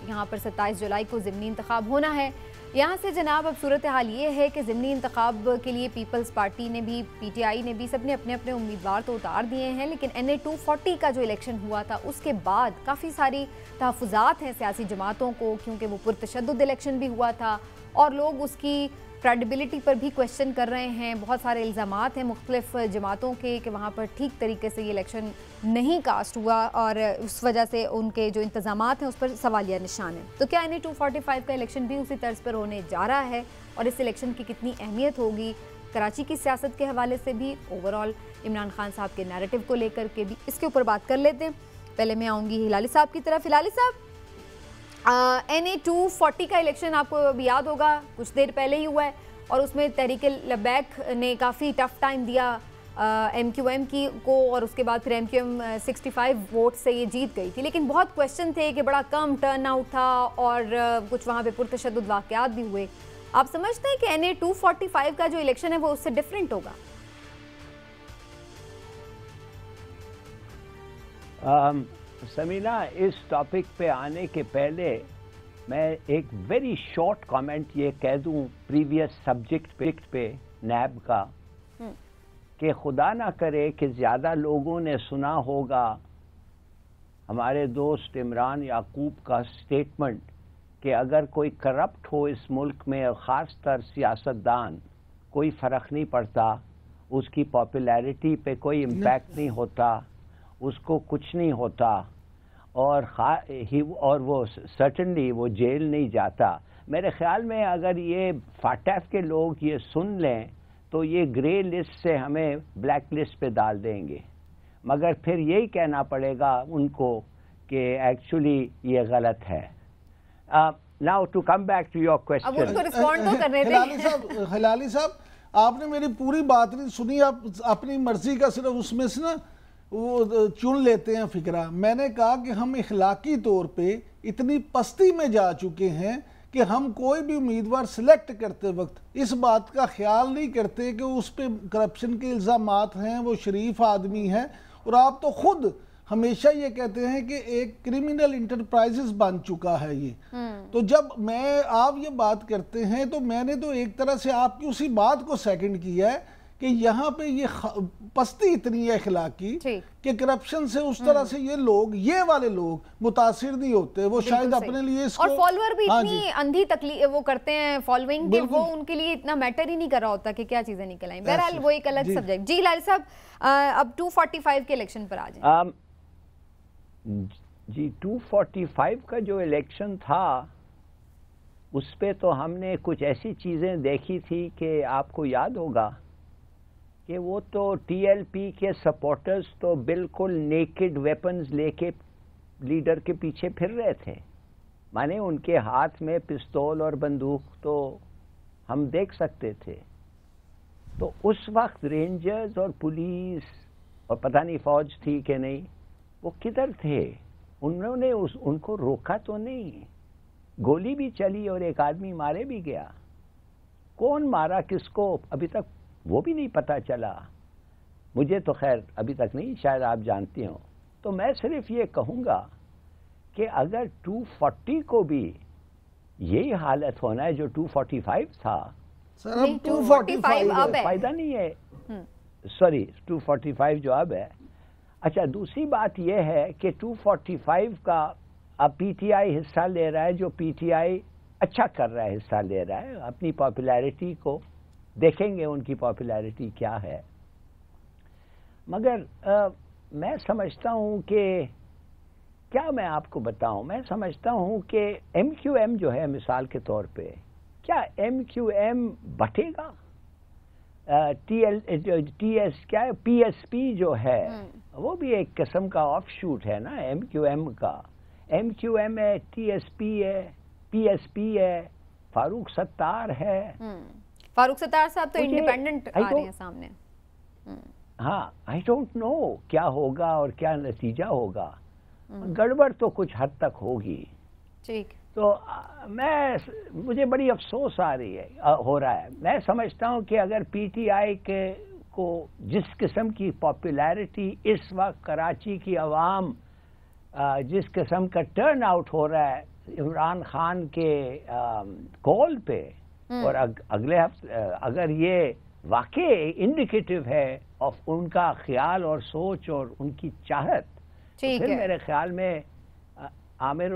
यहाँ पर 27 जुलाई को ज़िमनी इंतखाब होना है। यहाँ से जनाब अब सूरत हाल ये है कि ज़िमनी इंतखाब के लिए पीपल्स पार्टी ने भी, PTI ने भी, सब ने अपने अपने उम्मीदवार तो उतार दिए हैं, लेकिन NA 240 का जो इलेक्शन हुआ था उसके बाद काफ़ी सारी तहफ़्फ़ुज़ात हैं सियासी जमातों को, क्योंकि वो पुरतशद्दुद इलेक्शन भी हुआ था और लोग उसकी क्रेडिबिलिटी पर भी क्वेश्चन कर रहे हैं। बहुत सारे इल्ज़ामात हैं मुख्तलिफ जमातों के कि वहाँ पर ठीक तरीके से ये इलेक्शन नहीं कास्ट हुआ, और उस वजह से उनके जो इंतज़ामात हैं उस पर सवालिया निशान है। तो क्या NA 245 का इलेक्शन भी उसी तर्ज पर होने जा रहा है, और इस इलेक्शन की कितनी अहमियत होगी कराची की सियासत के हवाले से भी, ओवरऑल इमरान खान साहब के नैरेटिव को लेकर के भी, इसके ऊपर बात कर लेते हैं। पहले मैं आऊँगी हिलाली साहब की तरफ। हिलाली साहब, NA 240 का इलेक्शन आपको अभी याद होगा कुछ देर पहले ही हुआ है, और उसमें तहरीक लबैक ने काफ़ी टफ टाइम दिया MQM की को, और उसके बाद फिर MQM 65 वोट से ये जीत गई थी। लेकिन बहुत क्वेश्चन थे कि बड़ा कम टर्न आउट था और कुछ वहाँ पे पुरतशद्दुद वाक़यात भी हुए। आप समझते हैं कि NA 245 का जो इलेक्शन है वो उससे डिफरेंट होगा? समीना, इस टॉपिक पे आने के पहले मैं एक वेरी शॉर्ट कमेंट ये कह दूं प्रीवियस सब्जेक्ट पे नैब का, कि खुदा ना करे कि ज़्यादा लोगों ने सुना होगा हमारे दोस्त इमरान याकूब का स्टेटमेंट कि अगर कोई करप्ट हो इस मुल्क में, और ख़ासतर सियासतदान, कोई फ़र्क नहीं पड़ता, उसकी पॉपुलैरिटी पे कोई इम्पैक्ट नहीं होता, उसको कुछ नहीं होता, और वो सर्टनली वो जेल नहीं जाता। मेरे ख्याल में अगर ये फाटफ के लोग ये सुन लें तो ये ग्रे लिस्ट से हमें ब्लैक लिस्ट पे डाल देंगे, मगर फिर यही कहना पड़ेगा उनको कि एक्चुअली ये गलत है। Now to come back to your question. अब उनको रिस्पॉन्ड तो करने दें। हिलाली साहब, आपने मेरी पूरी बात नहीं सुनी, आप अपनी मर्जी का सिर्फ उसमें से ना वो चुन लेते हैं फिक्रा। मैंने कहा कि हम इखलाकी तौर पे इतनी पस्ती में जा चुके हैं कि हम कोई भी उम्मीदवार सिलेक्ट करते वक्त इस बात का ख्याल नहीं करते कि उस पे करप्शन के इल्ज़ामात हैं, वो शरीफ आदमी है। और आप तो खुद हमेशा ये कहते हैं कि एक क्रिमिनल इंटरप्राइजेस बन चुका है ये। तो जब आप ये बात करते हैं तो मैंने तो एक तरह से आपकी उसी बात को सेकंड किया है कि यहाँ पे ये पस्ती इतनी है अखलाकी कि करप्शन से उस तरह से ये लोग, ये वाले लोग मुतासिर नहीं होते। वो शायद अपने लिए इसको, और फॉलोअर भी इतनी अंधी तकलीफ वो करते हैं फॉलोइंग कि वो उनके लिए इतना मैटर ही नहीं कर रहा होता कि क्या चीजें निकल आई। बहरहाल वो एक अलग सब्जेक्ट। जी लाल साहब, अब 245 के इलेक्शन पर आ जाए। जी 245 का जो इलेक्शन था उस पे तो हमने कुछ ऐसी चीजें देखी थी कि आपको याद होगा कि वो तो TLP के सपोर्टर्स तो बिल्कुल नेकेड वेपन्स लेके लीडर के पीछे फिर रहे थे। माने उनके हाथ में पिस्तौल और बंदूक तो हम देख सकते थे। तो उस वक्त रेंजर्स और पुलिस और पता नहीं फौज थी कि नहीं, वो किधर थे? उन्होंने उनको रोका तो नहीं। गोली भी चली और एक आदमी मारे भी गया। कौन मारा किसको अभी तक वो भी नहीं पता चला। मुझे तो खैर अभी तक नहीं, शायद आप जानती हो। तो मैं सिर्फ ये कहूँगा कि अगर 240 को भी यही हालत होना है जो 245 था, सर अब 245 अब है। फायदा नहीं है, सॉरी 245 जो अब है। अच्छा, दूसरी बात यह है कि 245 का अब पीटीआई हिस्सा ले रहा है, जो पीटीआई अच्छा कर रहा है, हिस्सा ले रहा है। अपनी पॉपुलैरिटी को देखेंगे, उनकी पॉपुलैरिटी क्या है। मगर मैं समझता हूं कि क्या मैं आपको बताऊं, मैं समझता हूं कि एमक्यूएम जो है, मिसाल के तौर पे, क्या एमक्यूएम बटेगा? टीएस क्या है, पीएसपी जो है वो भी एक किस्म का ऑफशूट है ना एमक्यूएम का। एमक्यूएम है, टीएसपी है, पीएसपी है, फारूक सत्तार है। फारूक सत्तार साहब तो इंडिपेंडेंट आ रहे हैं सामने। हाँ, आई डोंट नो क्या होगा और क्या नतीजा होगा। गड़बड़ तो कुछ हद तक होगी। ठीक। तो मुझे बड़ी अफसोस आ रही है, हो रहा है। मैं समझता हूं कि अगर पीटीआई को जिस किस्म की पॉपुलैरिटी इस वक्त कराची की आवाम, जिस किस्म का टर्न आउट हो रहा है इमरान खान के कॉल पे, और अगले हफ्ते अगर ये वाकई इंडिकेटिव है ऑफ उनका ख्याल और सोच और उनकी चाहत, तो फिर मेरे ख्याल में आमिर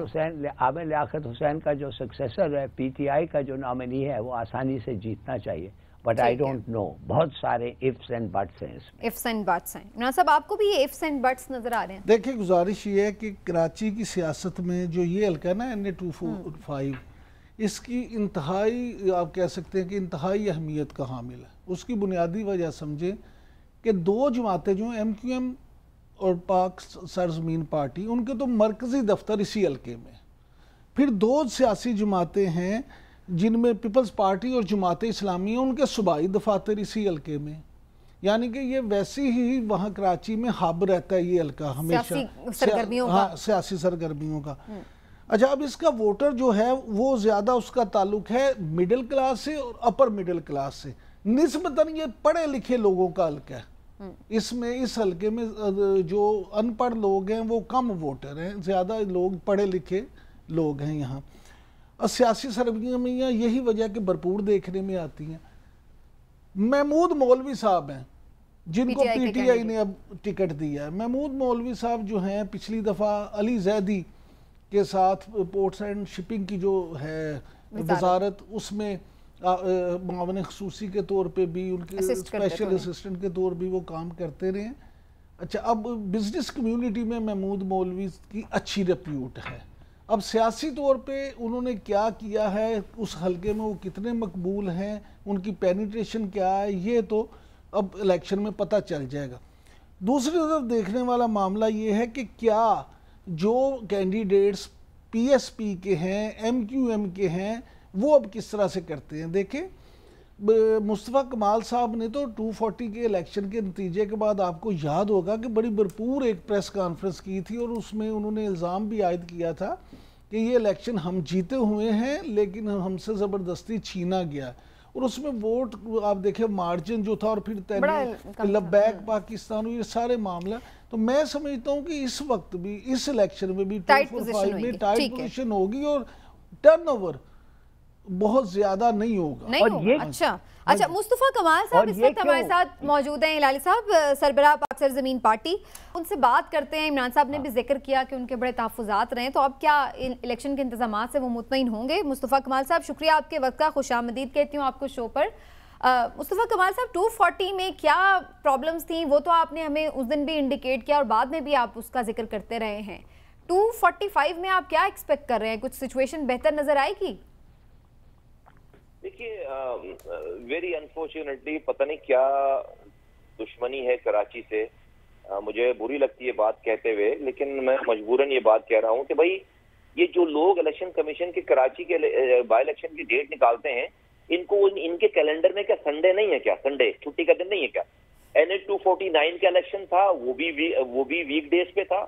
लियाकत हुसैन का जो सक्सेसर है, पीटीआई का जो नॉमिनी है, वो आसानी से जीतना चाहिए। बट आई डोंट नो, बहुत सारे इफ्स एंड बट्स हैं इसमें। इफ्स एंड बट्स हैं। इमरान साहब, आपको भी ये इफ्स एंड बट्स नजर आ रहे हैं? देखिए, गुजारिश ये है कि कराची की सियासत में जो ये हल्का ना NA-245, इसकी इंतहाई, आप कह सकते हैं कि इंतहाई अहमियत का हामिल है। उसकी बुनियादी वजह समझें कि दो जमातें जो MQM और पाक सरजमीन पार्टी, उनके तो मरकजी दफ्तर इसी हल्के में। फिर दो सियासी जमातें हैं जिनमें पीपल्स पार्टी और जमात इस्लामी है, उनके सूबाई दफातर इसी हल्के में। यानी कि ये वैसी ही वहाँ कराची में हब रहता है ये हल्का हमेशा सियासी सरगर्मियों का। अच्छा, अब इसका वोटर जो है वो ज़्यादा उसका ताल्लुक है मिडिल क्लास से और अपर मिडिल क्लास से। निस्बतन ये पढ़े लिखे लोगों का हल्का है। इसमें इस हल्के में जो अनपढ़ लोग हैं वो कम वोटर हैं, ज़्यादा लोग पढ़े लिखे लोग हैं यहाँ। और सियासी सरगर्मियाँ यही वजह के भरपूर देखने में आती हैं। महमूद मौलवी साहब हैं जिनको पीटीआई ने अब टिकट दिया है। महमूद मौलवी साहब जो हैं, पिछली दफ़ा अली जैदी के साथ पोर्ट्स एंड शिपिंग की जो है वजारत, उसमें मावन खसूसी के तौर पे भी, उनके स्पेशल असिस्टेंट के तौर भी वो काम करते रहे। अच्छा, अब बिजनेस कम्युनिटी में महमूद मौलवी की अच्छी रेप्यूट है। अब सियासी तौर पे उन्होंने क्या किया है, उस हलके में वो कितने मकबूल हैं, उनकी पेनिट्रेशन क्या है, ये तो अब इलेक्शन में पता चल जाएगा। दूसरी तरफ देखने वाला मामला ये है कि क्या जो कैंडिडेट्स पीएसपी के हैं, एमक्यूएम के हैं, वो अब किस तरह से करते हैं। देखें, मुस्तफ़ा कमाल साहब ने तो 240 के इलेक्शन के नतीजे के बाद, आपको याद होगा कि बड़ी भरपूर एक प्रेस कॉन्फ्रेंस की थी और उसमें उन्होंने इल्ज़ाम भी आयद किया था कि ये इलेक्शन हम जीते हुए हैं लेकिन हमसे ज़बरदस्ती छीना गया। और उसमें वोट आप देखें मार्जिन जो था, और फिर लब्बैक पाकिस्तान, ये सारे मामला। तो मैं समझता हूँ कि इस वक्त भी, इस इलेक्शन में भी 245 में टाइट पोजीशन होगी और टर्नओवर बहुत ज्यादा नहीं होगा। नहीं होगा। अच्छा, मुस्तफ़ा कमाल साहब इस वक्त हमारे साथ मौजूद हैं। हिलाली साहब, सरबराह पाक सरजमीन पार्टी, उनसे बात करते हैं। इमरान साहब ने भी जिक्र किया कि उनके बड़े तहफ़्फ़ुज़ात रहे, तो अब क्या इलेक्शन के इंतज़ामात से वो मुतमईन होंगे? मुस्तफ़ा कमाल साहब, शुक्रिया आपके वक्त का, खुशामदीद कहती हूँ आपको शो पर। मुस्तफ़ा कमाल साहब, 240 में क्या प्रॉब्लम्स थी वो तो आपने हमें उस दिन भी इंडिकेट किया और बाद में भी आप उसका जिक्र करते रहे हैं। 245 में आप क्या एक्सपेक्ट कर रहे हैं? कुछ सिचुएशन बेहतर नजर आएगी? देखिए, वेरी अनफॉर्चुनेटली पता नहीं क्या दुश्मनी है कराची से। मुझे बुरी लगती है बात कहते हुए, लेकिन मैं मजबूरन ये बात कह रहा हूँ कि भाई ये जो लोग इलेक्शन कमीशन के कराची के बाई इलेक्शन की डेट निकालते हैं, इनको इनके कैलेंडर में क्या संडे नहीं है? क्या संडे छुट्टी का दिन नहीं है क्या? NA-249 का इलेक्शन था, वो भी वीकडेज पे था।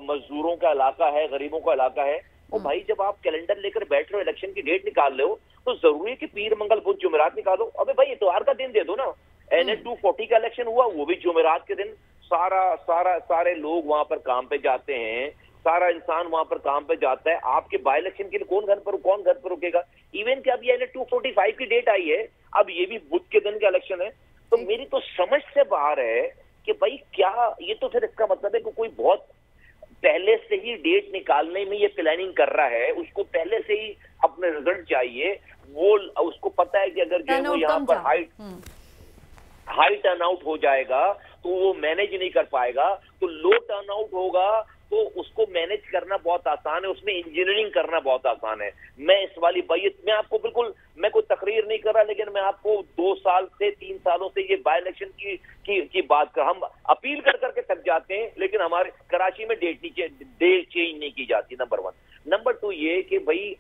मजदूरों का इलाका है, गरीबों का इलाका है। और भाई जब आप कैलेंडर लेकर बैठ रहे हो, इलेक्शन की डेट निकाल रहे हो, तो जरूरी है कि पीर मंगल बुध जुमेरात निकालो। अबे भाई इतवार का दिन दे दो ना। NA-240 का इलेक्शन हुआ, वो भी जुमेरात के दिन। सारे लोग वहां पर काम पे जाते हैं सारा इंसान वहां पर काम पे जाता है। आपके बाई इलेक्शन के लिए कौन घर पर रुकेगा? इवन कि अब ये 245 की डेट आई है, अब ये भी बुध के दिन का इलेक्शन है। तो मेरी तो समझ से बाहर है कि भाई क्या ये तो फिर इसका मतलब है कि कोई बहुत पहले से ही डेट निकालने में ये प्लानिंग कर रहा है, उसको पहले से ही अपने रिजल्ट चाहिए। वो उसको पता है कि अगर जो है वो यहाँ पर हाई टर्नआउट हो जाएगा तो वो मैनेज नहीं कर पाएगा, तो लो टर्नआउट होगा तो उसको मैनेज करना बहुत आसान है, उसमें इंजीनियरिंग करना बहुत आसान है। मैं इस वाली मैं आपको बिल्कुल, मैं कोई तकरीर नहीं कर रहा, लेकिन मैं आपको 2 साल से 3 सालों से ये बाई इलेक्शन की बात कर, हम अपील कर करके थक जाते हैं, लेकिन हमारे कराची में डेट चेंज नहीं की जाती। नंबर 1। नंबर 2 ये कि भाई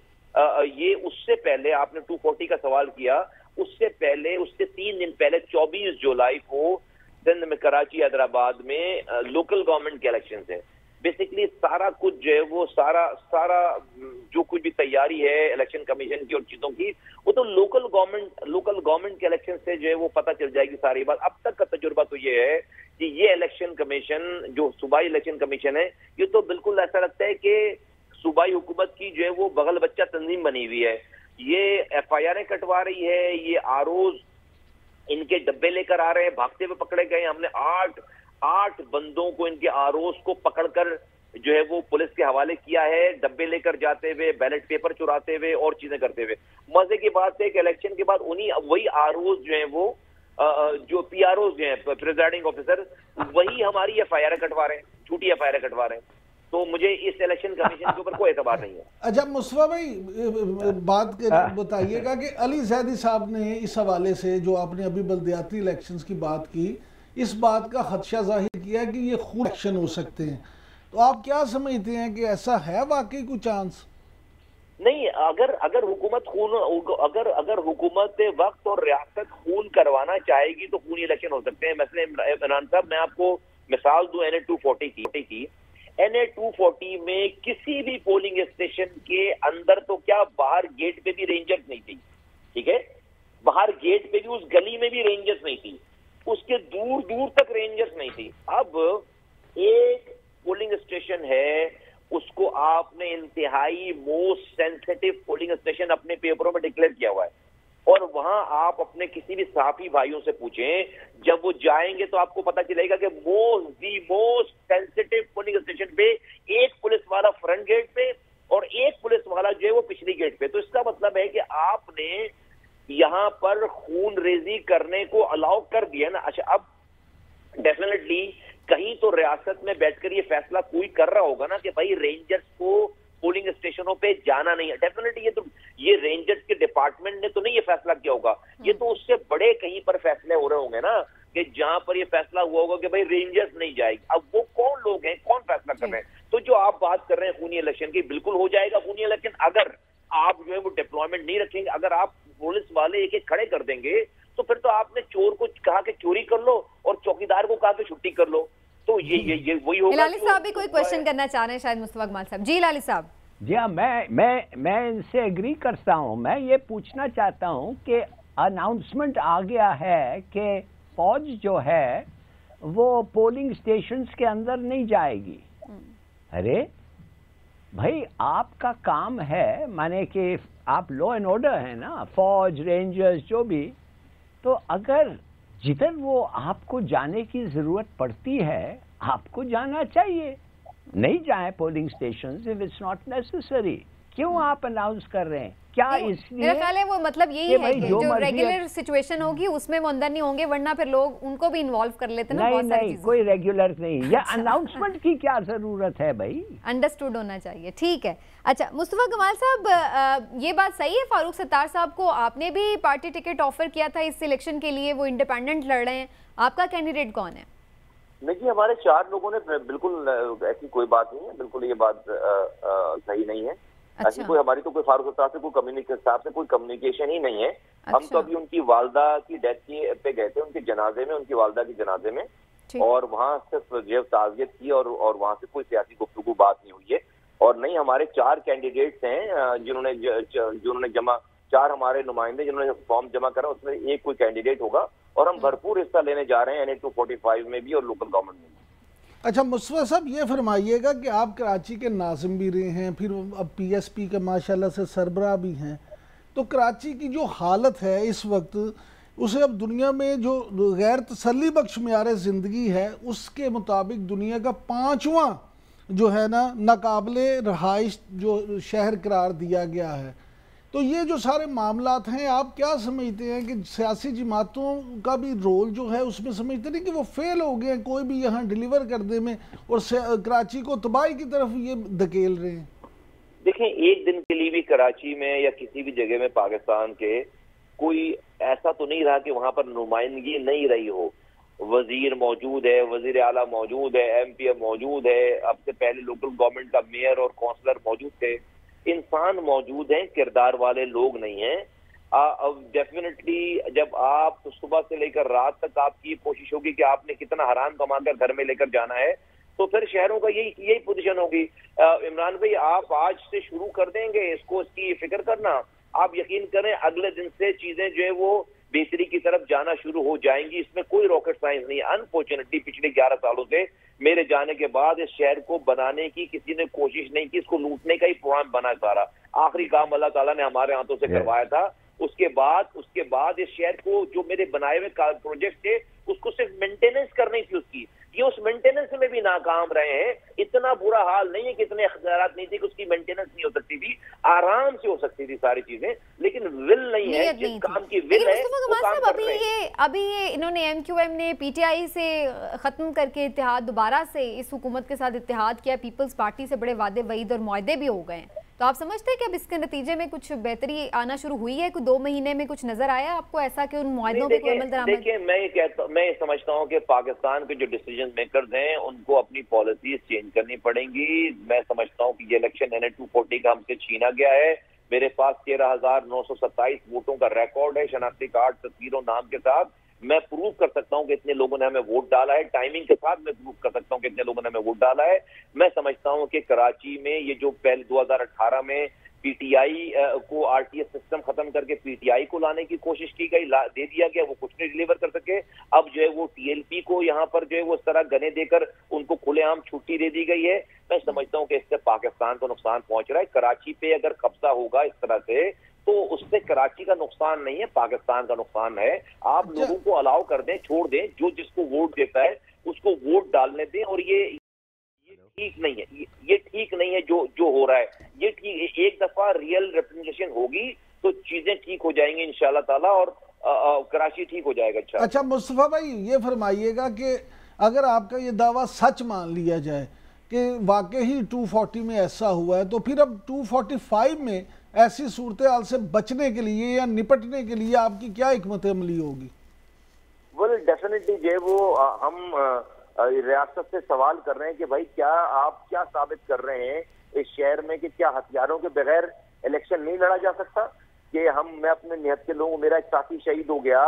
ये उससे पहले आपने 240 का सवाल किया, उससे 3 दिन पहले 24 जुलाई को सिंध में, कराची, हैदराबाद में लोकल गवर्नमेंट के इलेक्शन है। बेसिकली सारा कुछ जो है वो सारा जो कुछ भी तैयारी है इलेक्शन कमीशन की और चीजों की, वो तो लोकल गवर्नमेंट के इलेक्शन से जो है वो पता चल जाएगी सारी बात। अब तक का तजुर्बा तो ये है कि ये इलेक्शन कमीशन, जो सूबाई इलेक्शन कमीशन है, ये तो बिल्कुल ऐसा लगता है कि सूबाई हुकूमत की जो है वो बगल बच्चा तंजीम बनी हुई है। ये FIR कटवा रही है, ये ROs इनके डब्बे लेकर आ रहे हैं, भागते हुए पकड़े गए। हमने 8 बंदों को, इनके ROs को पकड़कर जो है वो पुलिस के हवाले किया है, डब्बे लेकर जाते हुए, बैलेट पेपर चुराते हुए और चीजें करते हुए। मजे की बात है कि इलेक्शन के बाद वही ROs जो है वो जो PROs जो हैं, प्रिजाइडिंग ऑफिसर, वही हमारी FIR कटवा रहे हैं, झूठी FIR कटवा रहे हैं। तो मुझे इस इलेक्शन कमीशन के ऊपर कोई एतबार नहीं है। अच्छा मुस्तफा भाई, बात बताइएगा कि अली ज़ैदी साहब ने इस हवाले से, जो आपने अभी बल्दियाती इलेक्शंस की बात की, इस बात का खदशा जाहिर किया कि ये खून इलेक्शन हो सकते हैं, तो आप क्या समझते हैं कि ऐसा है वाकई कोई चांस? नहीं, अगर हुकूमत वक्त और रियासत खून करवाना चाहेगी तो खूनी इलेक्शन हो सकते हैं। मसले इमरान साहब, मैं आपको मिसाल दूं NA-240 की। NA-240 में किसी भी पोलिंग स्टेशन के अंदर तो क्या, बाहर गेट पे भी रेंजर्स नहीं थी, ठीक है, बाहर गेट पे भी, उस गली में भी रेंजर्स नहीं थी, उसके दूर दूर तक रेंजर्स नहीं थी। अब एक पोलिंग स्टेशन है, उसको आपने इंतहाई मोस्ट सेंसिटिव पोलिंग स्टेशन अपने पेपरों में डिक्लेयर किया हुआ है, और वहां आप अपने किसी भी साथी भाइयों से पूछें, जब वो जाएंगे तो आपको पता चलेगा कि मोस्ट सेंसिटिव पोलिंग स्टेशन पे एक पुलिस वाला फ्रंट गेट पे और एक पुलिस वाला जो है वो पिछली गेट पे। तो इसका मतलब है कि आपने यहां पर खून रेजी करने को अलाउ कर दिया ना। अच्छा, अब डेफिनेटली कहीं तो रियासत में बैठकर ये फैसला कोई कर रहा होगा ना कि भाई रेंजर्स को पोलिंग स्टेशनों पे जाना नहीं है। डेफिनेटली ये रेंजर्स के डिपार्टमेंट ने तो नहीं ये फैसला किया होगा, ये तो उससे बड़े कहीं पर फैसले हो रहे होंगे ना, कि जहां पर ये फैसला हुआ होगा कि भाई रेंजर्स नहीं जाएगी। अब वो कौन लोग हैं, कौन फैसला कर रहे हैं? तो जो आप बात कर रहे हैं खूनी इलेक्शन की, बिल्कुल हो जाएगा खूनी इलेक्शन, अगर आप जो है वो डिप्लॉयमेंट नहीं रखेंगे, अगर आप पुलिस वाले एक खड़े कर देंगे, तो फिर तो आपने चोर को कहा कि चोरी कर लो और चौकीदार को कहा कि छुट्टी कर लो, तो ये वही होगा। हिलाली साहब भी कोई क्वेश्चन करना चाह रहे हैं शायद मुस्तफा कमाल साहब। जी हिलाली साहब। जी हाँ, मैं इनसे एग्री करता हूँ। मैं ये पूछना चाहता हूँ कि अनाउंसमेंट आ गया है कि फौज जो है वो पोलिंग स्टेशंस के अंदर नहीं जाएगी। अरे भाई, आपका काम है, माने कि आप लॉ एंड ऑर्डर है ना, फौज, रेंजर्स, जो भी, तो अगर जिधर वो आपको जाने की जरूरत पड़ती है आपको जाना चाहिए, नहीं जाए polling station if it's not necessary. क्यों आप अनाउंस कर रहे हैं? क्या इसलिए? मेरा ख्याल है वो मतलब यही है कि जो रेगुलर सिचुएशन होगी उसमें वो अंदर नहीं होंगे, वरना फिर लोग उनको भी इन्वॉल्व कर लेते ना। नहीं, कोई रेगुलर नहीं। या अनाउंसमेंट की क्या जरूरत है भाई? अंडरस्टूड होना चाहिए, ठीक है। अच्छा मुस्तफा कमाल साहब, ये बात सही है, फारूक सत्तार साहब को आपने भी पार्टी टिकट ऑफर किया था इस इलेक्शन के लिए, वो इंडिपेंडेंट लड़ रहे हैं, आपका कैंडिडेट कौन है? देखिए, हमारे 4 लोगों ने, बिल्कुल ऐसी कोई बात नहीं है, बिल्कुल ये बात सही नहीं है। अच्छा। ऐसी कोई हमारी तो कोई फारूक सत्तार से कोई कम्युनिकेशन ही नहीं है। अच्छा। हम तो अभी उनकी वालदा की डेथ पे गए थे, उनके जनाजे में, उनकी वालदा के जनाजे में, और वहाँ सिर्फ जो ताज़ियत की और वहाँ से कोई सियासी गुफ्तगू बात नहीं हुई है। और नहीं, हमारे 4 कैंडिडेट्स हैं जिन्होंने जमा, 4 हमारे नुमाइंदे जिन्होंने फॉर्म जमा करा, उसमें एक कोई कैंडिडेट होगा, और हम भरपूर हिस्सा लेने जा रहे हैं NA-245 में भी और लोकल गवर्नमेंट में भी। अच्छा मुस्तफा साहब, ये फरमाइएगा कि आप कराची के नाज़िम भी रहे हैं, फिर अब पीएसपी के माशाल्लाह से सरबराह भी हैं, तो कराची की जो हालत है इस वक्त, उसे अब दुनिया में जो गैर तसल्ली बख्श मेयार ज़िंदगी है उसके मुताबिक दुनिया का 5वां जो है ना नाकाबिले रहाइश जो शहर करार दिया गया है। तो ये जो सारे मामलात हैं, आप क्या समझते हैं कि सियासी जमातों का भी रोल जो है उसमें समझते नहीं कि वो फेल हो गए हैं कोई भी यहाँ डिलीवर करने में, और कराची को तबाही की तरफ ये धकेल रहे हैं? देखें, एक दिन के लिए भी कराची में या किसी भी जगह में पाकिस्तान के कोई ऐसा तो नहीं रहा कि वहां पर नुमाइंदगी नहीं रही हो। वजीर मौजूद है, वजीर आला मौजूद है, एमपीएम मौजूद है, अब से पहले लोकल गवर्नमेंट का मेयर और काउंसलर मौजूद थे। इंसान मौजूद हैं, किरदार वाले लोग नहीं हैं। अब डेफिनेटली जब आप सुबह से लेकर रात तक आपकी कोशिश होगी कि आपने कितना हराम कमाकर घर में लेकर जाना है, तो फिर शहरों का यही पोजीशन होगी। इमरान भाई, आप आज से शुरू कर देंगे इसकी फिक्र करना, आप यकीन करें अगले दिन से चीजें जो है वो बेहतरी की तरफ जाना शुरू हो जाएंगी। इसमें कोई रॉकेट साइंस नहीं है। अनफॉर्चुनेटली पिछले 11 सालों से मेरे जाने के बाद इस शहर को बनाने की किसी ने कोशिश नहीं की, इसको लूटने का ही प्रोग्राम बना सारा। आखिरी काम अल्लाह ताला ने हमारे हाथों से करवाया था। उसके बाद इस शहर को जो मेरे बनाए हुए प्रोजेक्ट थे उसको सिर्फ मेंटेनेंस करनी थी उसकी, ये उस मेंटेनेंस में भी नाकाम रहे हैं। इतना बुरा हाल नहीं है कि इतने इख्तियारात नहीं थे कि उसकी मेंटेनेंस नहीं हो सकती थी, आराम से हो सकती थी सारी चीजें, लेकिन विल नहीं है। जिस काम की विल है वो काम कर रहे हैं। अभी ये इन्होंने एमक्यूएम ने पीटीआई से खत्म करके इत्तेहाद दोबारा से इस हुकूमत के साथ इत्तेहाद किया, पीपल्स पार्टी से बड़े वादे वईद और मुआहदे भी हो गए, तो आप समझते हैं कि अब इसके नतीजे में कुछ बेहतरी आना शुरू हुई है? कुछ 2 महीने में कुछ नजर आया आपको ऐसा कि उन मुआहदों पे कोई अमल दरामद? देखिए, मैं समझता हूँ कि पाकिस्तान के जो डिसीजन मेकर्स हैं उनको अपनी पॉलिसीज चेंज करनी पड़ेंगी। मैं समझता हूँ कि ये इलेक्शन NA 240 का हमसे छीना गया है। मेरे पास 13,927 वोटों का रिकॉर्ड है, शनाख्ती कार्ड तस्वीरों नाम के साथ। मैं प्रूव कर सकता हूं कि इतने लोगों ने हमें वोट डाला है, टाइमिंग के साथ मैं प्रूव कर सकता हूं कि इतने लोगों ने हमें वोट डाला है। मैं समझता हूं कि कराची में ये जो पहले 2018 में पीटीआई को आरटीएस सिस्टम खत्म करके पीटीआई को लाने की कोशिश की गई, दे दिया गया, वो कुछ नहीं डिलीवर कर सके। अब जो है वो टीएलपी को यहाँ पर जो है वो इस तरह गने देकर उनको खुलेआम छुट्टी दे दी गई है। मैं समझता हूँ कि इससे पाकिस्तान को नुकसान पहुंच रहा है। कराची पे अगर कब्जा होगा इस तरह से तो उससे कराची का नुकसान नहीं है, पाकिस्तान का नुकसान है। आप लोगों को अलाउ कर दें, छोड़ दें, जो जिसको वोट देता है उसको वोट डालने दें। और ये ठीक नहीं है, ये ठीक नहीं है जो हो रहा है। ये ठीक, एक दफा रियल रिप्रेजेंटेशन होगी तो चीजें ठीक हो जाएंगी इंशाल्लाह ताला, और कराची ठीक हो जाएगा इंशाल्लाह। अच्छा मुस्तफा भाई, ये फरमाइएगा कि अगर आपका ये दावा सच मान लिया जाए कि वाकई ही 240 में ऐसा हुआ है, तो फिर अब 245 में ऐसी सूरत हाल से बचने के लिए या निपटने के लिए आपकी क्या हिकमत अमली होगी? वेल डेफिनेटली जो वो हम रियासत से सवाल कर रहे हैं कि भाई आप क्या साबित कर रहे हैं इस शहर में कि क्या हथियारों के बगैर इलेक्शन नहीं लड़ा जा सकता? कि मैं अपने नियत के लोगों, मेरा एक साथी शहीद हो गया,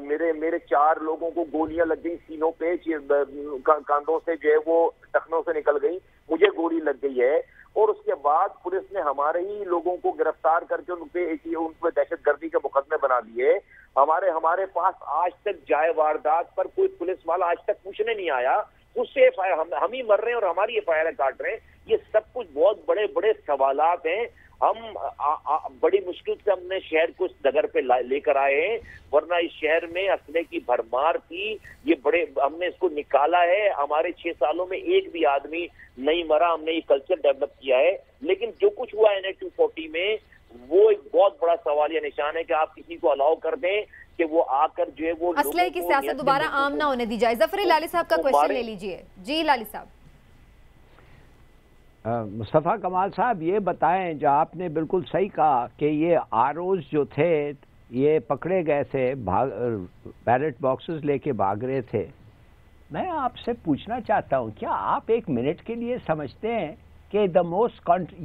मेरे 4 लोगों को गोलियां लग गई सीनों पे, कांधों से जो है वो टखनों से निकल गई, मुझे गोली लग गई है। और उसके बाद पुलिस ने हमारे ही लोगों को गिरफ्तार करके उन पे दहशतगर्दी के मुकदमे बना दिए। हमारे पास आज तक जाए वारदात पर कोई पुलिस वाला आज तक पूछने नहीं आया, उससे हम ही मर रहे हैं और हमारी FIR काट रहे हैं। ये सब कुछ बहुत बड़े बड़े सवालात हैं। हम बड़ी मुश्किल से हमने शहर को इस डगर पे लेकर आए हैं, वरना इस शहर में असले की भरमार थी। हमने इसको निकाला है। हमारे 6 सालों में एक भी आदमी नहीं मरा। हमने ये कल्चर डेवलप किया है। लेकिन जो कुछ हुआ NA 240 में वो एक बहुत बड़ा सवालिया निशान है कि आप किसी को अलाउ कर दें कि वो आकर जो है वो असले की सियासत दोबारा आम ना होने दी जाए। जफर लाली साहब का क्वेश्चन ले लीजिए। जी लाली साहब। मुस्तफ़ा कमाल साहब, ये बताएं, जो आपने बिल्कुल सही कहा कि ये ROs जो थे ये पकड़े गए थे, बैलेट बॉक्सेस लेके भाग रहे थे। मैं आपसे पूछना चाहता हूँ, क्या आप एक मिनट के लिए समझते हैं कि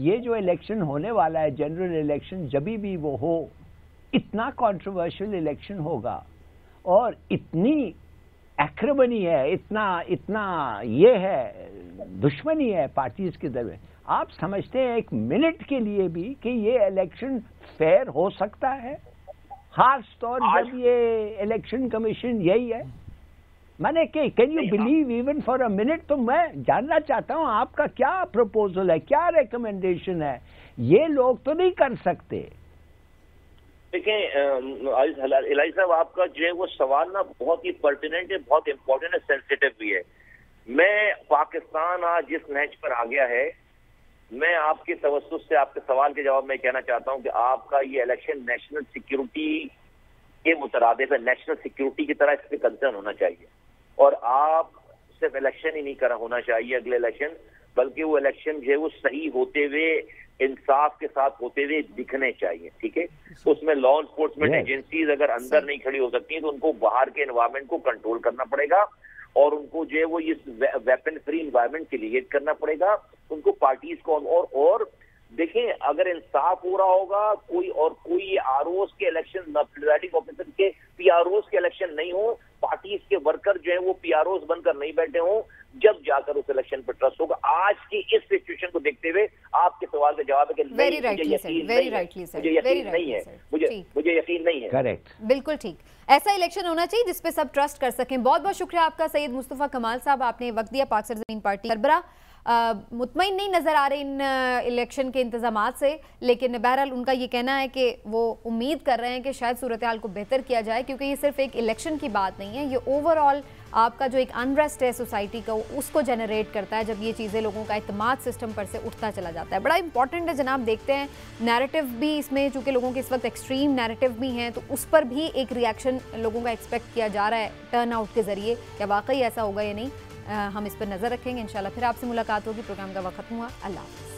ये जो इलेक्शन होने वाला है, जनरल इलेक्शन, जब भी वो हो, इतना कंट्रोवर्शियल इलेक्शन होगा और इतनी एक्रेमनी है, इतना ये है, दुश्मनी है पार्टीज के दरमियान, आप समझते हैं एक मिनट के लिए भी कि ये इलेक्शन फेयर हो सकता है? खास तौर जब ये इलेक्शन कमीशन यही है, मैंने कि can you believe even for a minute, तो मैं जानना चाहता हूं आपका क्या प्रपोजल है, क्या रिकमेंडेशन है। ये लोग तो नहीं कर सकते। देखें इलाही साहब, आपका जो है वो सवाल ना बहुत ही पर्टिनेंट है, बहुत इंपॉर्टेंट है, सेंसिटिव भी है। मैं पाकिस्तान आज जिस नहज पर आ गया है, मैं आपके तवज्जुह से आपके सवाल के जवाब में कहना चाहता हूं कि आपका ये इलेक्शन नेशनल सिक्योरिटी के मुतरादिफ है, नेशनल सिक्योरिटी की तरह इस पर कंसर्न होना चाहिए। और आप सिर्फ इलेक्शन ही नहीं करा होना चाहिए अगले इलेक्शन, बल्कि वो इलेक्शन जो है वो सही होते हुए, इंसाफ के साथ होते हुए दिखने चाहिए। ठीक है, उसमें लॉ एनफोर्समेंट एजेंसीज अगर अंदर नहीं खड़ी हो सकती तो उनको बाहर के एनवायरमेंट को कंट्रोल करना पड़ेगा और उनको जो है वो इस वेपन फ्री एनवायरमेंट क्रिएट करना पड़ेगा उनको, पार्टीज को। और देखें, अगर इंसाफ हो रहा होगा कोई आरओस के इलेक्शन, प्रिजाइडिंग ऑफिसर के पीआरओस के इलेक्शन नहीं हो, पार्टीज के वर्कर जो है वो पीआरओस बनकर नहीं बैठे हों, जब जाकर उस इलेक्शन पर ट्रस्ट होगा। आज की इस सिचुएशन को देखते हुए आपके सवाल का जवाब है कि मुझे यकीन नहीं है। करेक्ट, बिल्कुल ठीक। ऐसा इलेक्शन होना चाहिए जिसपे सब ट्रस्ट कर सकें। बहुत बहुत शुक्रिया आपका सैयद मुस्तफ़ा कमाल साहब, आपने वक्त दिया। पाक सरज़मीन पार्टी सरबरा मुतमईन नहीं नज़र आ रहे इन इलेक्शन के इंतजामात से, लेकिन बहरहाल उनका ये कहना है कि वो उम्मीद कर रहे हैं कि शायद सूरत हाल को बेहतर किया जाए, क्योंकि ये सिर्फ एक इलेक्शन की बात नहीं है, ये ओवरऑल आपका जो एक अनरेस्ट है सोसाइटी का उसको जनरेट करता है जब ये चीज़ें लोगों का इत्मीनान सिस्टम पर से उठता चला जाता है। बड़ा इंपॉर्टेंट है जनाब, देखते हैं नैरेटिव भी इसमें, चूँकि लोगों के इस वक्त एक्सट्रीम नैरेटिव भी हैं, तो उस पर भी एक रिएक्शन लोगों का एक्सपेक्ट किया जा रहा है टर्न आउट के ज़रिए। क्या वाकई ऐसा होगा या नहीं, हम इस पर नज़र रखेंगे। इंशाल्लाह फिर आपसे मुलाकात होगी। प्रोग्राम का वक्त खत्म हुआ। अल्लाह हाफ़िज़।